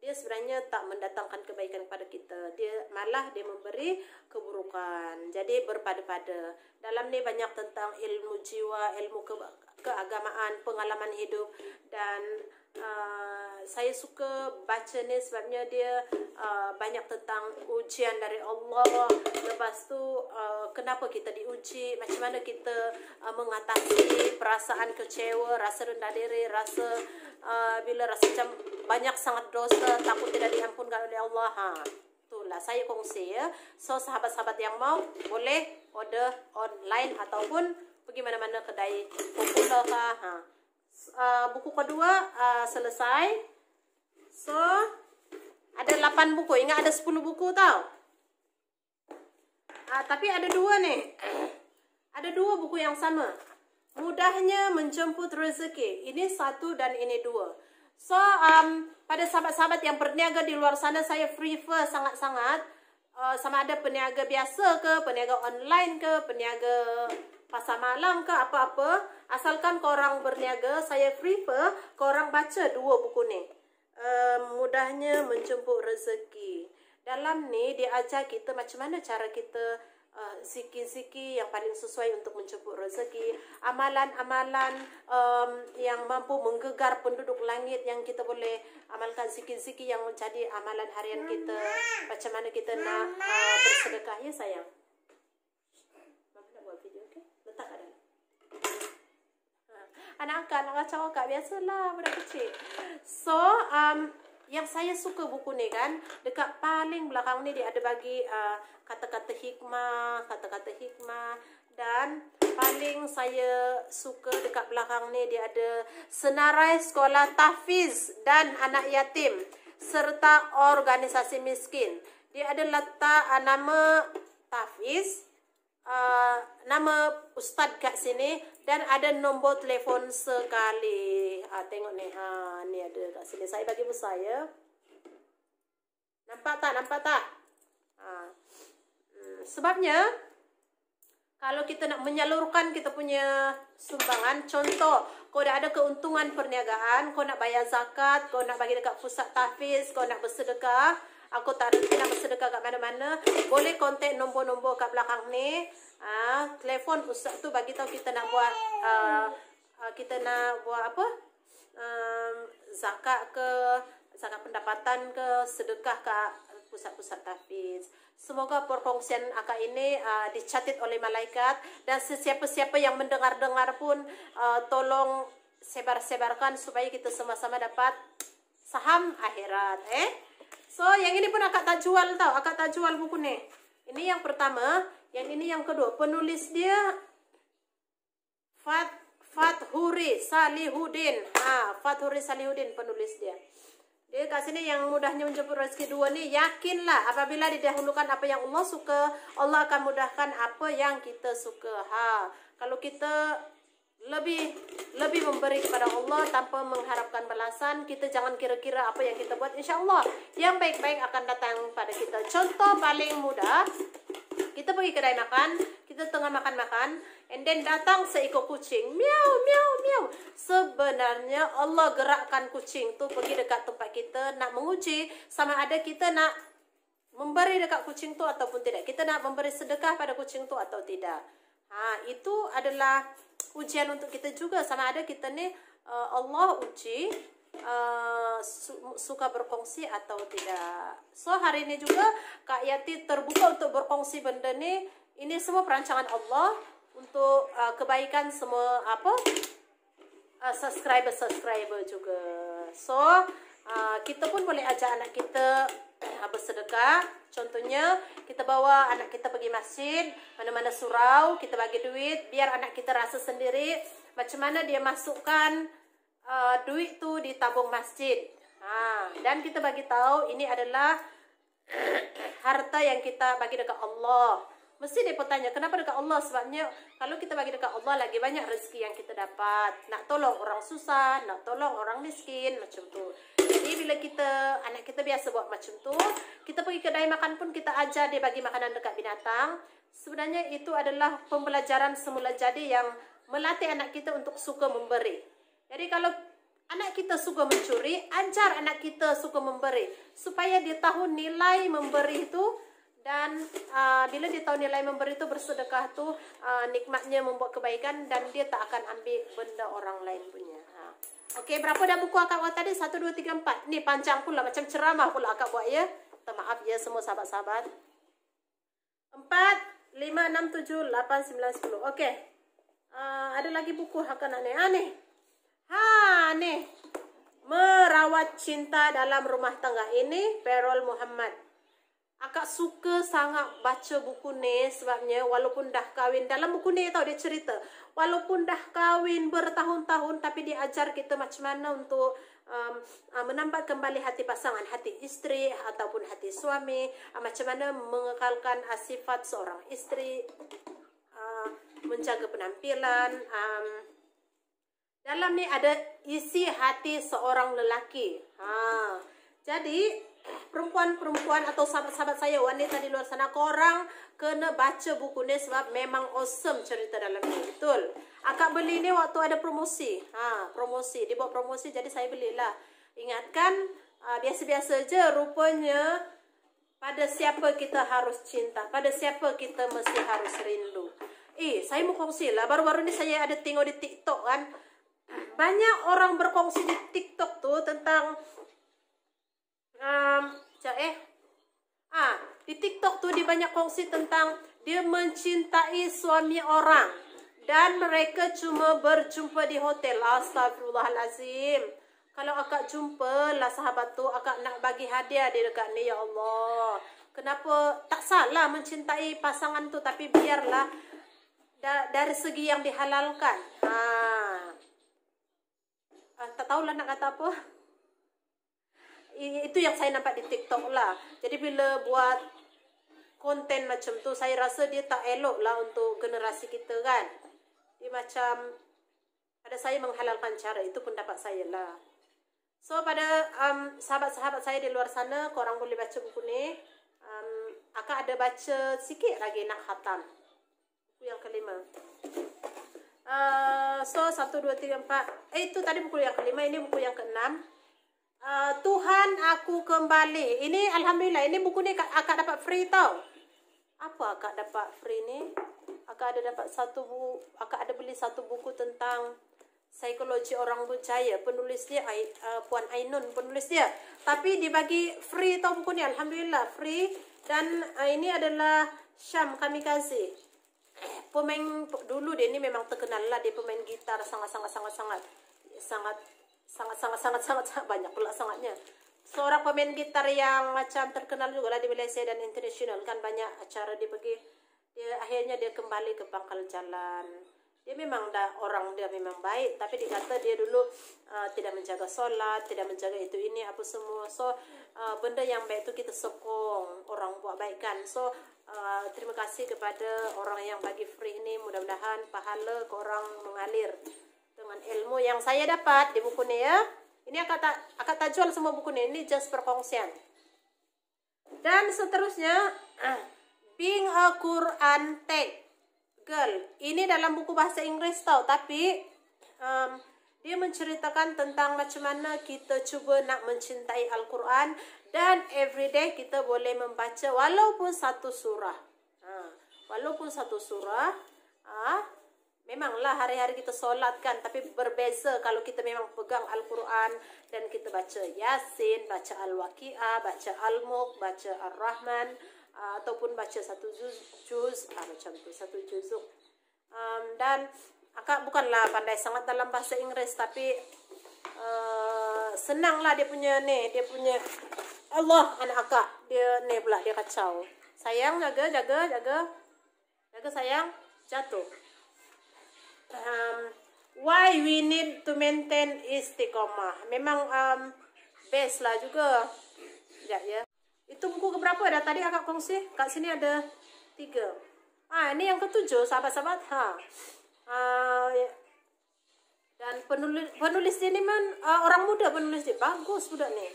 dia sebenarnya tak mendatangkan kebaikan kepada kita. Dia memberi keburukan. Jadi berpada-pada. Dalam ni banyak tentang ilmu jiwa, ilmu keagamaan, pengalaman hidup. Dan saya suka baca ni sebabnya dia banyak tentang ujian dari Allah. Lepas tu kenapa kita diuji, macam mana kita mengatasi perasaan kecewa, rasa rendah diri, rasa bila rasa macam banyak sangat dosa, takut tidak diampunkan oleh Allah. Itulah saya kongsi ya. So sahabat-sahabat yang mau boleh order online ataupun pergi mana-mana kedai popular kah. Buku kedua selesai. So ada 8 buku. Ingat ada 10 buku tau. Tapi ada 2 nih. Ada 2 buku yang sama. Mudahnya menjemput rezeki. Ini 1 dan ini 2. So pada sahabat-sahabat yang berniaga di luar sana, saya prefer sangat-sangat sama ada peniaga biasa ke, peniaga online ke, peniaga pasar malam ke, apa-apa. Asalkan korang berniaga, saya prefer korang baca 2 buku ni. Mudahnya menjemput rezeki. Dalam ni dia ajar kita macam mana cara kita zikir-zikir yang paling sesuai untuk menjemput rezeki. Amalan-amalan yang mampu menggegar penduduk langit yang kita boleh amalkan, zikir-zikir yang menjadi amalan harian kita. Macam mana kita nak bersedekah ya sayang. Mama nak buat video, okey? Letak kat dalam. Anak angkat, anak kacau akak. Biasalah budak kecil. So, yang saya suka buku ni kan, dekat paling belakang ni dia ada bagi kata-kata hikmah, dan paling saya suka dekat belakang ni dia ada senarai sekolah tahfiz dan anak yatim serta organisasi miskin. Dia ada letak nama tahfiz, nama ustaz kat sini, dan ada nombor telefon sekali. Tengok ni, ni ada kat sini. Saya bagi besar ya. Nampak tak? Sebabnya kalau kita nak menyalurkan kita punya sumbangan, contoh, kau dah ada keuntungan perniagaan, kau nak bayar zakat, kau nak bagi dekat pusat tahfiz, kau nak bersedekah, aku tak reti nak bersedekah kat mana-mana, boleh kontak nombor-nombor kat belakang ni. Telefon ustaz tu bagi tahu kita nak buat apa? Zakat ke, zakat pendapatan ke, sedekah ke pusat-pusat tahfiz. Semoga perkongsian akak ini dicatat oleh malaikat, dan sesiapa-siapa yang mendengar-dengar pun tolong sebar-sebarkan supaya kita sama-sama dapat saham akhirat. So yang ini pun akak tak jual tau, akak tak jual buku ni. Ini yang pertama, yang ini yang kedua. Penulis dia Fathuri Salihuddin. Fathuri Salihuddin penulis dia. Dia kat sini yang mudahnya menjemput rezeki dua ni, yakinlah apabila didahulukan apa yang Allah suka, Allah akan mudahkan apa yang kita suka. Kalau kita lebih memberi kepada Allah tanpa mengharapkan balasan, kita jangan kira-kira apa yang kita buat, insya-Allah yang baik-baik akan datang pada kita. Contoh paling mudah, kita pergi kedai makan, kita tengah makan-makan, and then datang seekor kucing, miau miau miau. Sebenarnya Allah gerakkan kucing tu pergi dekat tempat kita nak menguji sama ada kita nak memberi dekat kucing tu ataupun tidak. Kita nak memberi sedekah pada kucing tu atau tidak. Itu adalah ujian untuk kita juga, sama ada kita ni Allah uji suka berkongsi atau tidak. So hari ini juga Kak Yati terbuka untuk berkongsi benda ni. Ini semua perancangan Allah untuk kebaikan semua subscriber juga. So kita pun boleh ajak anak kita bersedekah. Contohnya kita bawa anak kita pergi masjid, mana-mana surau, kita bagi duit biar anak kita rasa sendiri macam mana dia masukkan duit tu di tabung masjid. Dan kita bagi tahu ini adalah harta yang kita bagi dekat Allah. Mesti dia bertanya, kenapa dekat Allah? Sebabnya kalau kita bagi dekat Allah, lagi banyak rezeki yang kita dapat. Nak tolong orang susah, nak tolong orang miskin, macam tu. Jadi bila anak kita biasa buat macam tu, kita pergi kedai makan pun kita ajar dia bagi makanan dekat binatang. Sebenarnya itu adalah pembelajaran semula jadi yang melatih anak kita untuk suka memberi. Jadi kalau anak kita suka mencuri, ajar anak kita suka memberi. Supaya dia tahu nilai memberi itu. Dan bila dia tahu nilai memberi itu, bersedekah tu nikmatnya membuat kebaikan, dan dia tak akan ambil benda orang lain punya. Okey, berapa dah buku akak buat tadi? 1, 2, 3, 4. Ni panjang pula, macam ceramah pula akak buat ya. Minta maaf ya semua sahabat-sahabat. 4, 5, 6, 7, 8, 9, 10. Okey. Ada lagi buku akak nak ni. Ni. Merawat Cinta Dalam Rumah Tangga. Ini Perol Muhammad. Akak suka sangat baca buku ni sebabnya walaupun dah kahwin, dalam buku ni tau dia cerita, walaupun dah kahwin bertahun-tahun tapi dia ajar kita macam mana untuk menambat kembali hati pasangan, hati isteri ataupun hati suami, macam mana mengekalkan sifat seorang isteri, menjaga penampilan. Dalam ni ada isi hati seorang lelaki. Jadi perempuan-perempuan atau sahabat-sahabat saya wanita di luar sana, korang kena baca buku ni sebab memang awesome cerita dalam ni. Betul. Akak beli ni waktu ada promosi. Promosi, dibuat promosi jadi saya belilah. Ingatkan biasa-biasa je rupanya pada siapa kita harus cinta, pada siapa kita mesti harus rindu. Saya mau kongsi lah, baru-baru ni saya ada tengok di TikTok kan. Banyak orang berkongsi di TikTok tu tentang di TikTok tu dia banyak kongsi tentang dia mencintai suami orang dan mereka cuma berjumpa di hotel. Astagfirullahalazim. Kalau akak jumpa lah sahabat tu, akak nak bagi hadiah dia dekat ni, ya Allah. Kenapa tak salah mencintai pasangan tu, tapi biarlah dari segi yang dihalalkan. Tak tahulah nak kata apa. Itu yang saya nampak di TikTok lah. Jadi bila buat konten macam tu, saya rasa dia tak elok lah untuk generasi kita kan. Dia macam pada saya menghalalkan cara, itu pendapat saya lah. So pada sahabat-sahabat saya di luar sana, korang boleh baca buku ni. Akak ada baca sikit lagi nak khatam. Buku yang kelima. So 1, 2, 3, 4. Itu tadi buku yang kelima, ini buku yang keenam. Tuhan aku kembali. Ini alhamdulillah, ini buku ni akak dapat free tau. Apa akak dapat free ni? Akak ada dapat akak ada beli satu buku tentang psikologi orang berjaya. Penulis dia Puan Ainun, penulis dia. Tapi dibagi free tau buku ni, alhamdulillah free. Dan ini adalah Syam Kamikaze. Pemain dulu dia ni memang terkenal lah, dia pemain gitar sangat banyak pula sangatnya. Seorang pemain gitar yang macam terkenal juga lah di Malaysia dan international kan, banyak acara dia pergi. Akhirnya dia kembali ke pangkal jalan. Dia memang orang dia memang baik, tapi dikata dia dulu tidak menjaga solat, tidak menjaga itu ini apa semua. So benda yang baik itu kita sokong orang buat baik kan. So terima kasih kepada orang yang bagi free ini. Mudah-mudahan pahala korang mengalir dengan ilmu yang saya dapat di buku ni ya. Ini akak tak jual semua buku ni. Ini just perkongsian. Dan seterusnya, Being a Quran Tech Girl. Ini dalam buku bahasa Inggris tau. Tapi dia menceritakan tentang macam mana kita cuba nak mencintai Al-Quran. Dan everyday kita boleh membaca walaupun satu surah. Walaupun satu surah. Memanglah hari-hari kita solat kan. Tapi berbeza kalau kita memang pegang Al-Quran. Dan kita baca Yasin, baca Al-Waqi'ah, baca Al-Mulk, baca Ar-Rahman. Ataupun baca satu juz. Macam tu, satu juzuk. Dan akak bukanlah pandai sangat dalam bahasa Inggris. Tapi senanglah dia punya ni. Dia punya Allah anak akak. Dia ni pula dia kacau. Sayang, jaga sayang, jatuh. Why we need to maintain istiqomah. Memang best lah juga. Sekejap ya. Itu buku keberapa dah tadi akak kongsi? Kat sini ada 3. Ini yang ke-7 sahabat-sahabat. Dan penulis dia ni orang muda penulis dia. Bagus budak ni.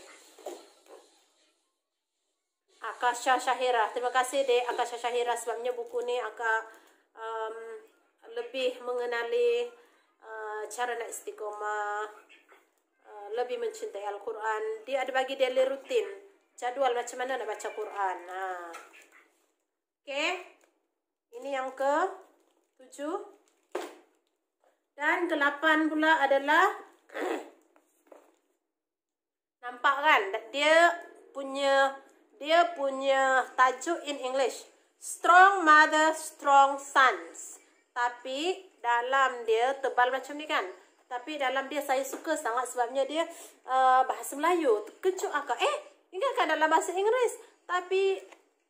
Akasha Syahira. Terima kasih dek Akasha Syahira, sebabnya buku ni akak lebih mengenali cara nak istiqomah, lebih mencintai Al-Quran. Dia ada bagi daily rutin, jadual macam mana nak baca Quran. Okay. Ini yang ke-7. Dan ke-8 pula adalah nampak kan? Dia punya tajuk in English, Strong Mother, Strong Sons. Tapi dalam dia tebal macam ni kan. Tapi dalam dia saya suka sangat sebabnya dia bahasa Melayu. Terkejut akak. Ingatkan dalam bahasa Inggeris. Tapi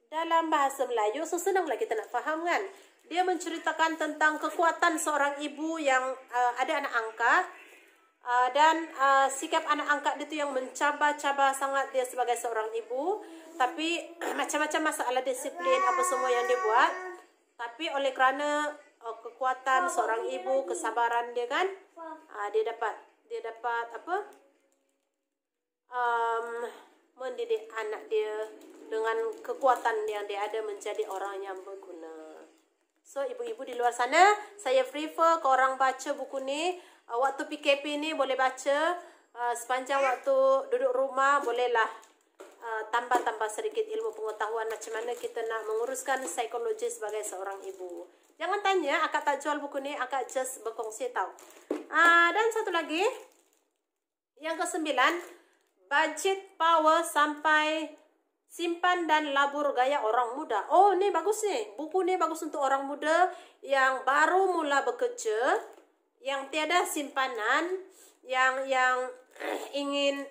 dalam bahasa Melayu, so senanglah kita nak faham kan. Dia menceritakan tentang kekuatan seorang ibu yang ada anak angkat. Dan sikap anak angkat dia tu yang mencabar-cabar sangat dia sebagai seorang ibu. Tapi macam-macam masalah disiplin apa semua yang dia buat. Tapi oleh kerana kekuatan seorang ibu, kesabaran dia kan, dia dapat apa? Mendidik anak dia dengan kekuatan yang dia ada menjadi orang yang berguna. So ibu-ibu di luar sana, saya prefer korang baca buku ni. Waktu PKP ni boleh baca. Sepanjang waktu duduk rumah bolehlah tambah-tambah sedikit ilmu pengetahuan macam mana kita nak menguruskan psikologi sebagai seorang ibu. Jangan tanya, akak tak jual buku ni, akak just berkongsi tau. Dan satu lagi, yang ke-9, budget power sampai simpan dan labur gaya orang muda. Oh, ni bagus ni. Buku ni bagus untuk orang muda yang baru mula bekerja, yang tiada simpanan, yang ingin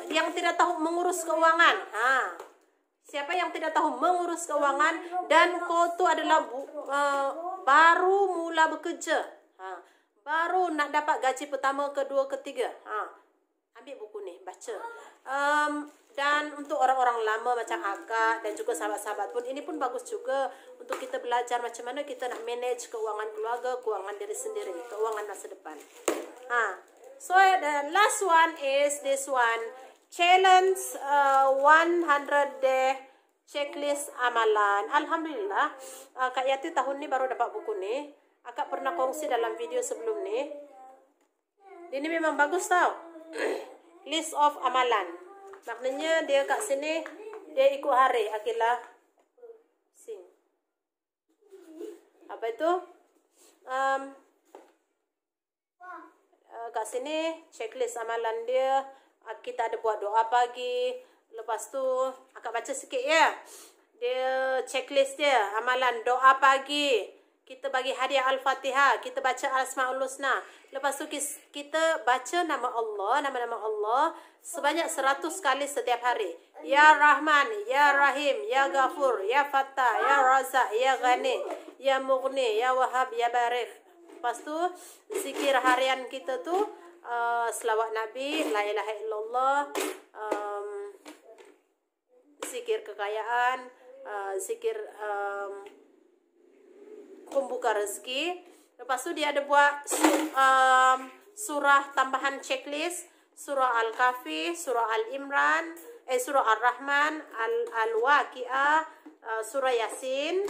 yang tidak tahu mengurus keuangan. Siapa yang tidak tahu mengurus keuangan dan kau tu adalah baru mula bekerja, baru nak dapat gaji pertama, kedua, ketiga, ambil buku ni, baca. Dan untuk orang-orang lama macam akak dan juga sahabat-sahabat pun, ini pun bagus juga untuk kita belajar macam mana kita nak manage keuangan keluarga, keuangan diri sendiri, keuangan masa depan. So the last one is this one, challenge 100 day checklist amalan. Alhamdulillah, Kak Yati tahun ni baru dapat buku ni. Akak pernah kongsi dalam video sebelum ni. Ini memang bagus tau. List of amalan. Maknanya dia kat sini, dia ikut hari. Akilah sing. Apa itu? Kat sini checklist amalan dia. Kita ada buat doa pagi. Lepas tu akak baca sikit ya. Dia checklist dia, amalan doa pagi. Kita bagi hadiah Al-Fatihah, kita baca Al-Asmaul Husna. Lepas tu kita baca nama Allah, nama-nama Allah sebanyak 100 kali setiap hari. Ya Rahman, Ya Rahim, Ya Ghafur, Ya Fattah, Ya Razak, Ya Ghani, Ya Mughni, Ya Wahab, Ya Barik. Lepas tu zikir harian kita tu selawat Nabi, La ilaha illallah, zikir kekayaan, zikir pembuka rezeki. Lepas tu dia ada buat surah tambahan checklist, surah Al-Kahfi, surah Al-Imran, surah Al-Rahman, Al-Waqi'ah, surah Yasin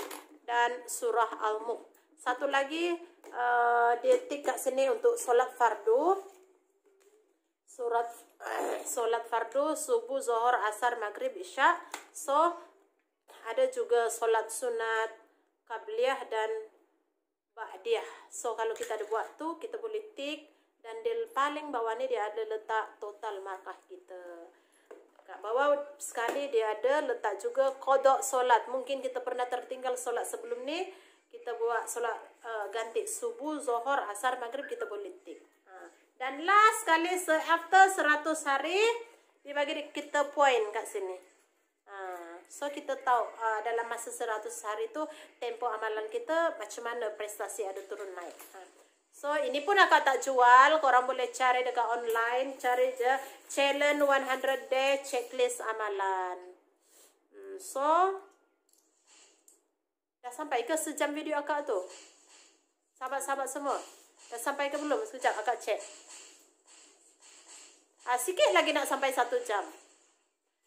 dan surah Al-Mulk. Satu lagi dia tik kat sini untuk solat fardu. Solat fardu subuh, zuhur, asar, maghrib, isya. So ada juga solat sunat, qabliyah dan ba'diyah. So kalau kita ada buat tu, kita boleh tik. Dan di paling bawah ni dia ada letak total markah kita. Kat bawah sekali dia ada letak juga qada solat. Mungkin kita pernah tertinggal solat sebelum ni. Kita buat solat ganti subuh, zuhur, asar, maghrib, kita boleh tik. Dan last kali after 100 hari dia bagi kita point kat sini. So kita tahu dalam masa 100 hari tu tempoh amalan kita macam mana prestasi ada turun naik. So ini pun akak tak jual, korang boleh cari dekat online, cari je challenge 100 day checklist amalan. So dah sampai ke sejam video akak tu? Sahabat-sahabat semua, dah sampai ke belum? Sekejap akak cek. Sikit lagi nak sampai 1 jam.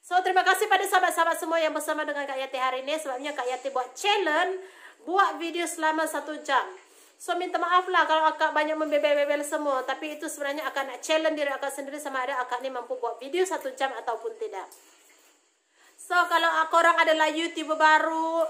So terima kasih pada sahabat-sahabat semua yang bersama dengan Kak Yati hari ini. Sebabnya Kak Yati buat challenge, buat video selama 1 jam. So minta maaf lah kalau akak banyak membebel-bebel semua. Tapi itu sebenarnya akak nak challenge diri akak sendiri sama ada akak ni mampu buat video 1 jam ataupun tidak. So kalau korang adalah YouTuber baru,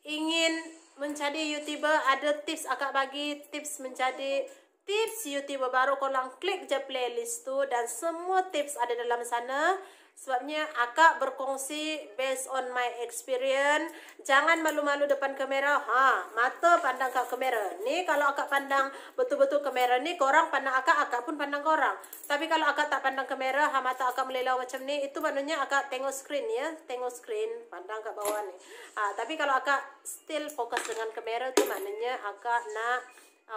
ingin menjadi YouTuber, ada tips akak bagi, tips menjadi tips YouTuber baru. Korang klik je playlist tu dan semua tips ada dalam sana. Sebabnya akak berkongsi based on my experience. Jangan malu-malu depan kamera. Mata pandang kat kamera. Ni kalau akak pandang betul-betul kamera ni, korang pandang akak, akak pun pandang korang. Tapi kalau akak tak pandang kamera, mata akak melelau macam ni, itu maknanya akak tengok screen ya. Tengok screen, pandang kat bawah ni. Tapi kalau akak still fokus dengan kamera tu maknanya akak nak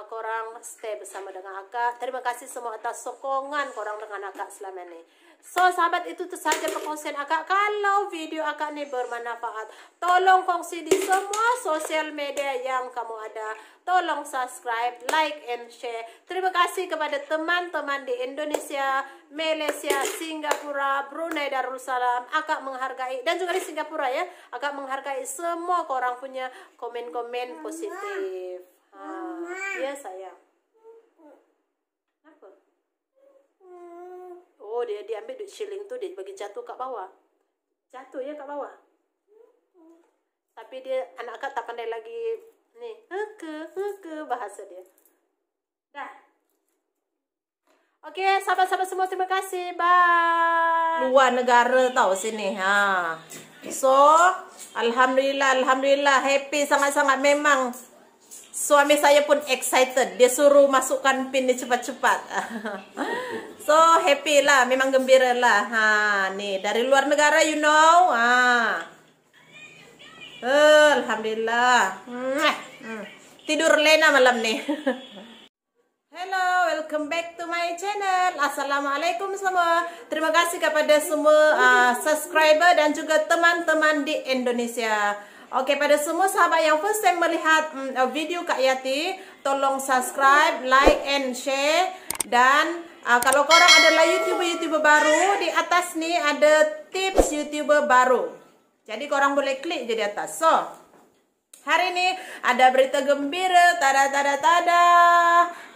korang stay bersama dengan akak. Terima kasih semua atas sokongan korang dengan akak selama ni. So sahabat, itu tu sahaja perkongsian akak. Kalau video akak ni bermanfaat, tolong kongsi di semua sosial media yang kamu ada. Tolong subscribe, like and share. Terima kasih kepada teman-teman di Indonesia, Malaysia, Singapura, Brunei Darussalam. Akak menghargai, dan juga di Singapura ya, akak menghargai semua korang punya komen-komen positif. Ya sayang. Apa? Oh, dia ambil duit shilling tu, dia bagi jatuh kat bawah. Jatuh ya kat bawah. Tapi dia, anak akak tak pandai lagi ni. Heke bahasa dia. Dah. Okey, sahabat-sahabat semua, terima kasih. Bye. Luar negara tau sini. So, alhamdulillah, happy sangat-sangat memang. suami saya pun excited. Dia suruh masukkan pin ni cepat-cepat. So happy lah, memang gembira lah. Nih dari luar negara, you know. Alhamdulillah. Tidur Lena malam nih. Hello, welcome back to my channel. Assalamualaikum semua. Terima kasih kepada semua subscriber dan juga teman-teman di Indonesia. Oke, pada semua sahabat yang first time melihat video Kak Yati, tolong subscribe, like, and share. Dan kalau korang adalah YouTuber baru, di atas nih ada tips YouTuber baru. Jadi korang boleh klik je di atas. So, hari ini ada berita gembira. Tada.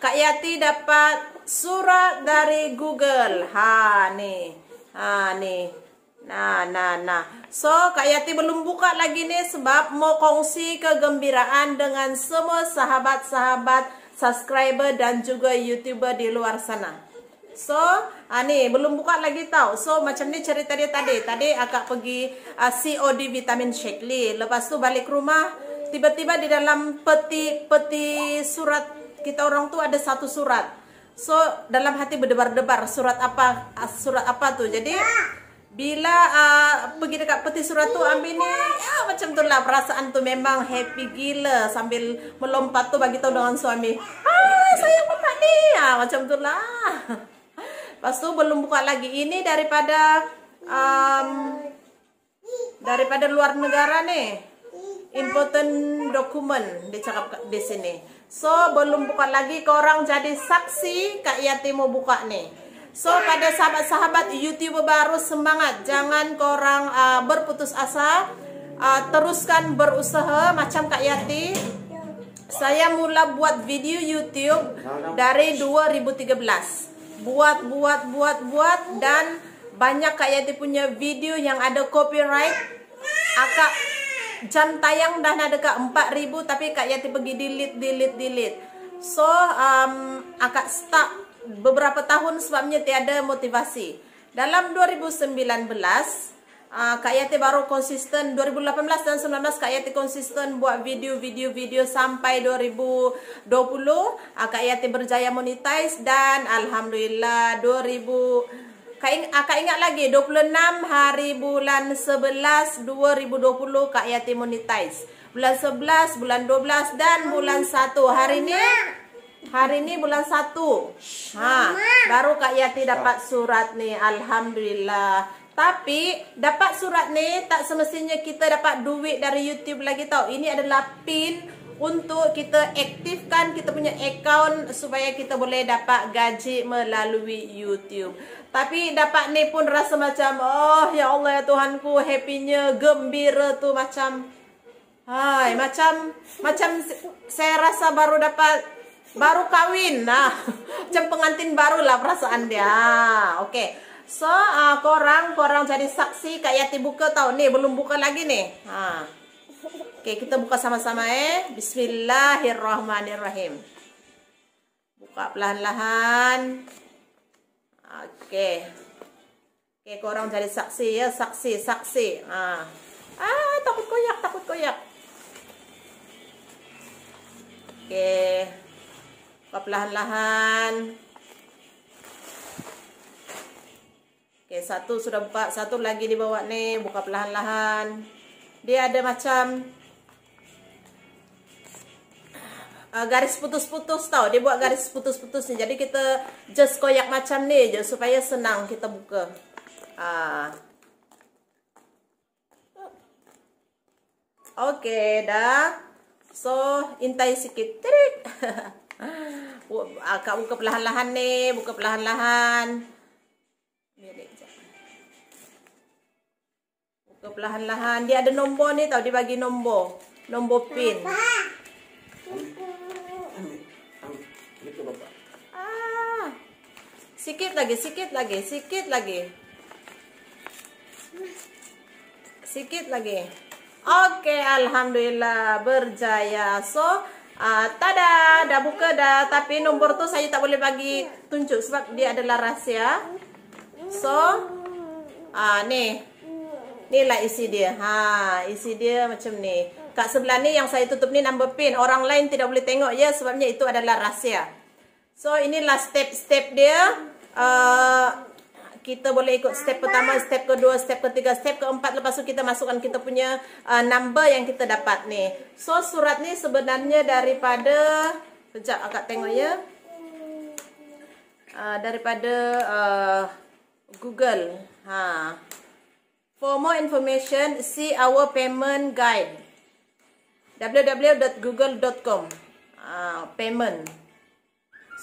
Kak Yati dapat surat dari Google. Nih. Nah. So, Kak Yati belum buka lagi nih sebab mau kongsi kegembiraan dengan semua sahabat-sahabat, subscriber dan juga YouTuber di luar sana. So, nih belum buka lagi tau. So, macam ni cerita dia tadi. Tadi akak pergi COD vitamin shake li. Lepas tu balik rumah, tiba-tiba di dalam peti surat kita orang tu ada satu surat. So, dalam hati berdebar-debar, surat apa tuh. Jadi, bila pergi dekat peti surat tu ambil ni, macam tu lah perasaan tu, memang happy gila. Sambil melompat tu bagi tahu dengan suami, saya buka ni. Macam tu lah. Lepas tu belum buka lagi. Ini daripada luar negara nih. Important document dicakap di sini. So belum buka lagi, korang jadi saksi Kak Yati mau buka nih. So pada sahabat-sahabat YouTuber baru, semangat, jangan korang berputus asa, teruskan berusaha macam Kak Yati. Saya mula buat video YouTube dari 2013. Buat dan banyak Kak Yati punya video yang ada copyright. Akak jam tayang dah ada ke 4.000 tapi Kak Yati pergi delete. So akak stuck beberapa tahun sebabnya tiada motivasi. Dalam 2019 Kak Yati baru konsisten. 2018 dan 2019 Kak Yati konsisten buat video sampai 2020 Kak Yati berjaya monetize. Dan alhamdulillah Kak ingat lagi 26 hari bulan 11 2020 Kak Yati monetize. Bulan 11, bulan 12 dan bulan 1. Hari ini bulan 1. Baru Kak Yati dapat surat nih, alhamdulillah. Tapi dapat surat nih tak semestinya kita dapat duit dari YouTube lagi tau. Ini adalah pin untuk kita aktifkan kita punya account supaya kita boleh dapat gaji melalui YouTube. Tapi dapat nih pun rasa macam, oh ya Allah ya Tuhanku, happynya, gembira tu macam macam saya rasa baru kawin. Macam pengantin baru lah perasaan dia. Oke. So, korang jadi saksi Kak Yati buka tau. Nih, belum buka lagi nih. Oke, kita buka sama-sama Bismillahirrahmanirrahim. Buka perlahan-lahan. Oke, korang jadi saksi ya. Saksi. Takut koyak. Oke. Buka perlahan-lahan. Oke, satu sudah buka, satu lagi dibawa nih, buka perlahan-lahan. Dia ada macam garis putus-putus tau. Dia buat garis putus-putus nih. Jadi kita just koyak macam nih je supaya senang kita buka. Oke, dah. So, intai sikit. Kak buka perlahan-lahan nih, buka perlahan-lahan. Buka perlahan-lahan. Dia ada nombor nih tau, dia bagi nombor pin. Sikit lagi. Oke, alhamdulillah berjaya. So, tada, dah buka dah. Tapi nombor tu saya tak boleh bagi tunjuk sebab dia adalah rahsia. So, nih. Inilah isi dia. Isi dia macam ni. Kat sebelah ni yang saya tutup ni number pin. Orang lain tidak boleh tengok ya, sebabnya itu adalah rahsia. So inilah step-step dia. Kita boleh ikut step pertama, step kedua, step ketiga, step keempat. Lepas tu kita masukkan kita punya number yang kita dapat ni. So surat ni sebenarnya daripada, sekejap akak tengok ya. Daripada Google. For more information, see our payment guide. www.google.com. Payment.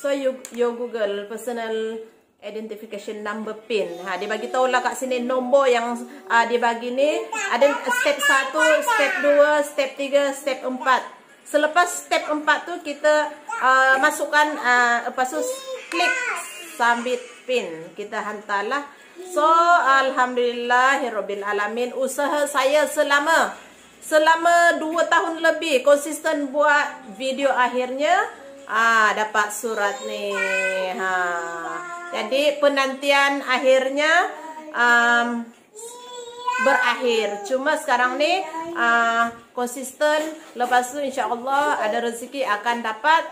So you Google personal identification number pin. Dia bagi tahu lah kat sini nombor yang dia bagi ni. Ada step 1, step 2, step 3, step 4. Selepas step 4 tu kita masukkan, lepas tu klik submit pin. Kita hantarlah. So alhamdulillahirabbil alamin, usaha saya selama 2 tahun lebih konsisten buat video, akhirnya dapat surat ni. Jadi penantian akhirnya berakhir. Cuma sekarang ni konsisten, lepas tu insya-Allah ada rezeki akan dapat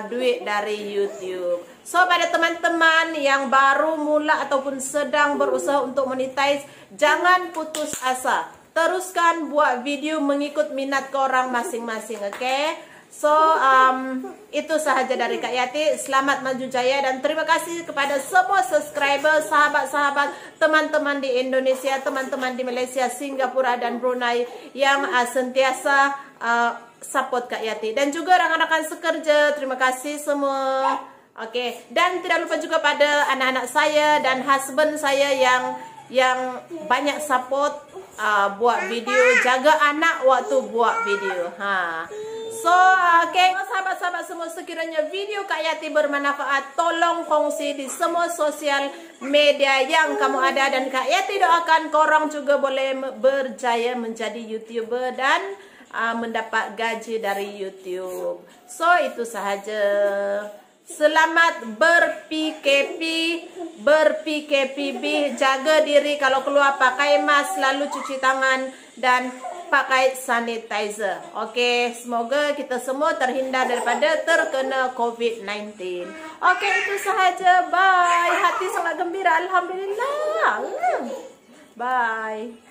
duit dari YouTube. So pada teman-teman yang baru mula ataupun sedang berusaha untuk monetize, jangan putus asa. Teruskan buat video mengikut minat korang masing-masing, okay? So itu sahaja dari Kak Yati. Selamat maju jaya dan terima kasih kepada semua subscriber, sahabat-sahabat, teman-teman di Indonesia, teman-teman di Malaysia, Singapura dan Brunei yang sentiasa support Kak Yati, dan juga rakan-rakan sekerja. Terima kasih semua. Oke, dan tidak lupa juga pada anak-anak saya dan husband saya yang banyak support buat video, jaga anak waktu buat video. So, okay, sahabat-sahabat semua, sekiranya video Kak Yati bermanfaat, tolong kongsi di semua sosial media yang kamu ada, dan Kak Yati doakan korang juga boleh berjaya menjadi YouTuber dan mendapat gaji dari YouTube. So, itu sahaja. Selamat ber-PKP, jaga diri kalau keluar, pakai mask, selalu cuci tangan dan pakai sanitizer. Oke, semoga kita semua terhindar daripada terkena COVID-19. Oke, itu sahaja. Bye. Hati sangat gembira, alhamdulillah. Bye.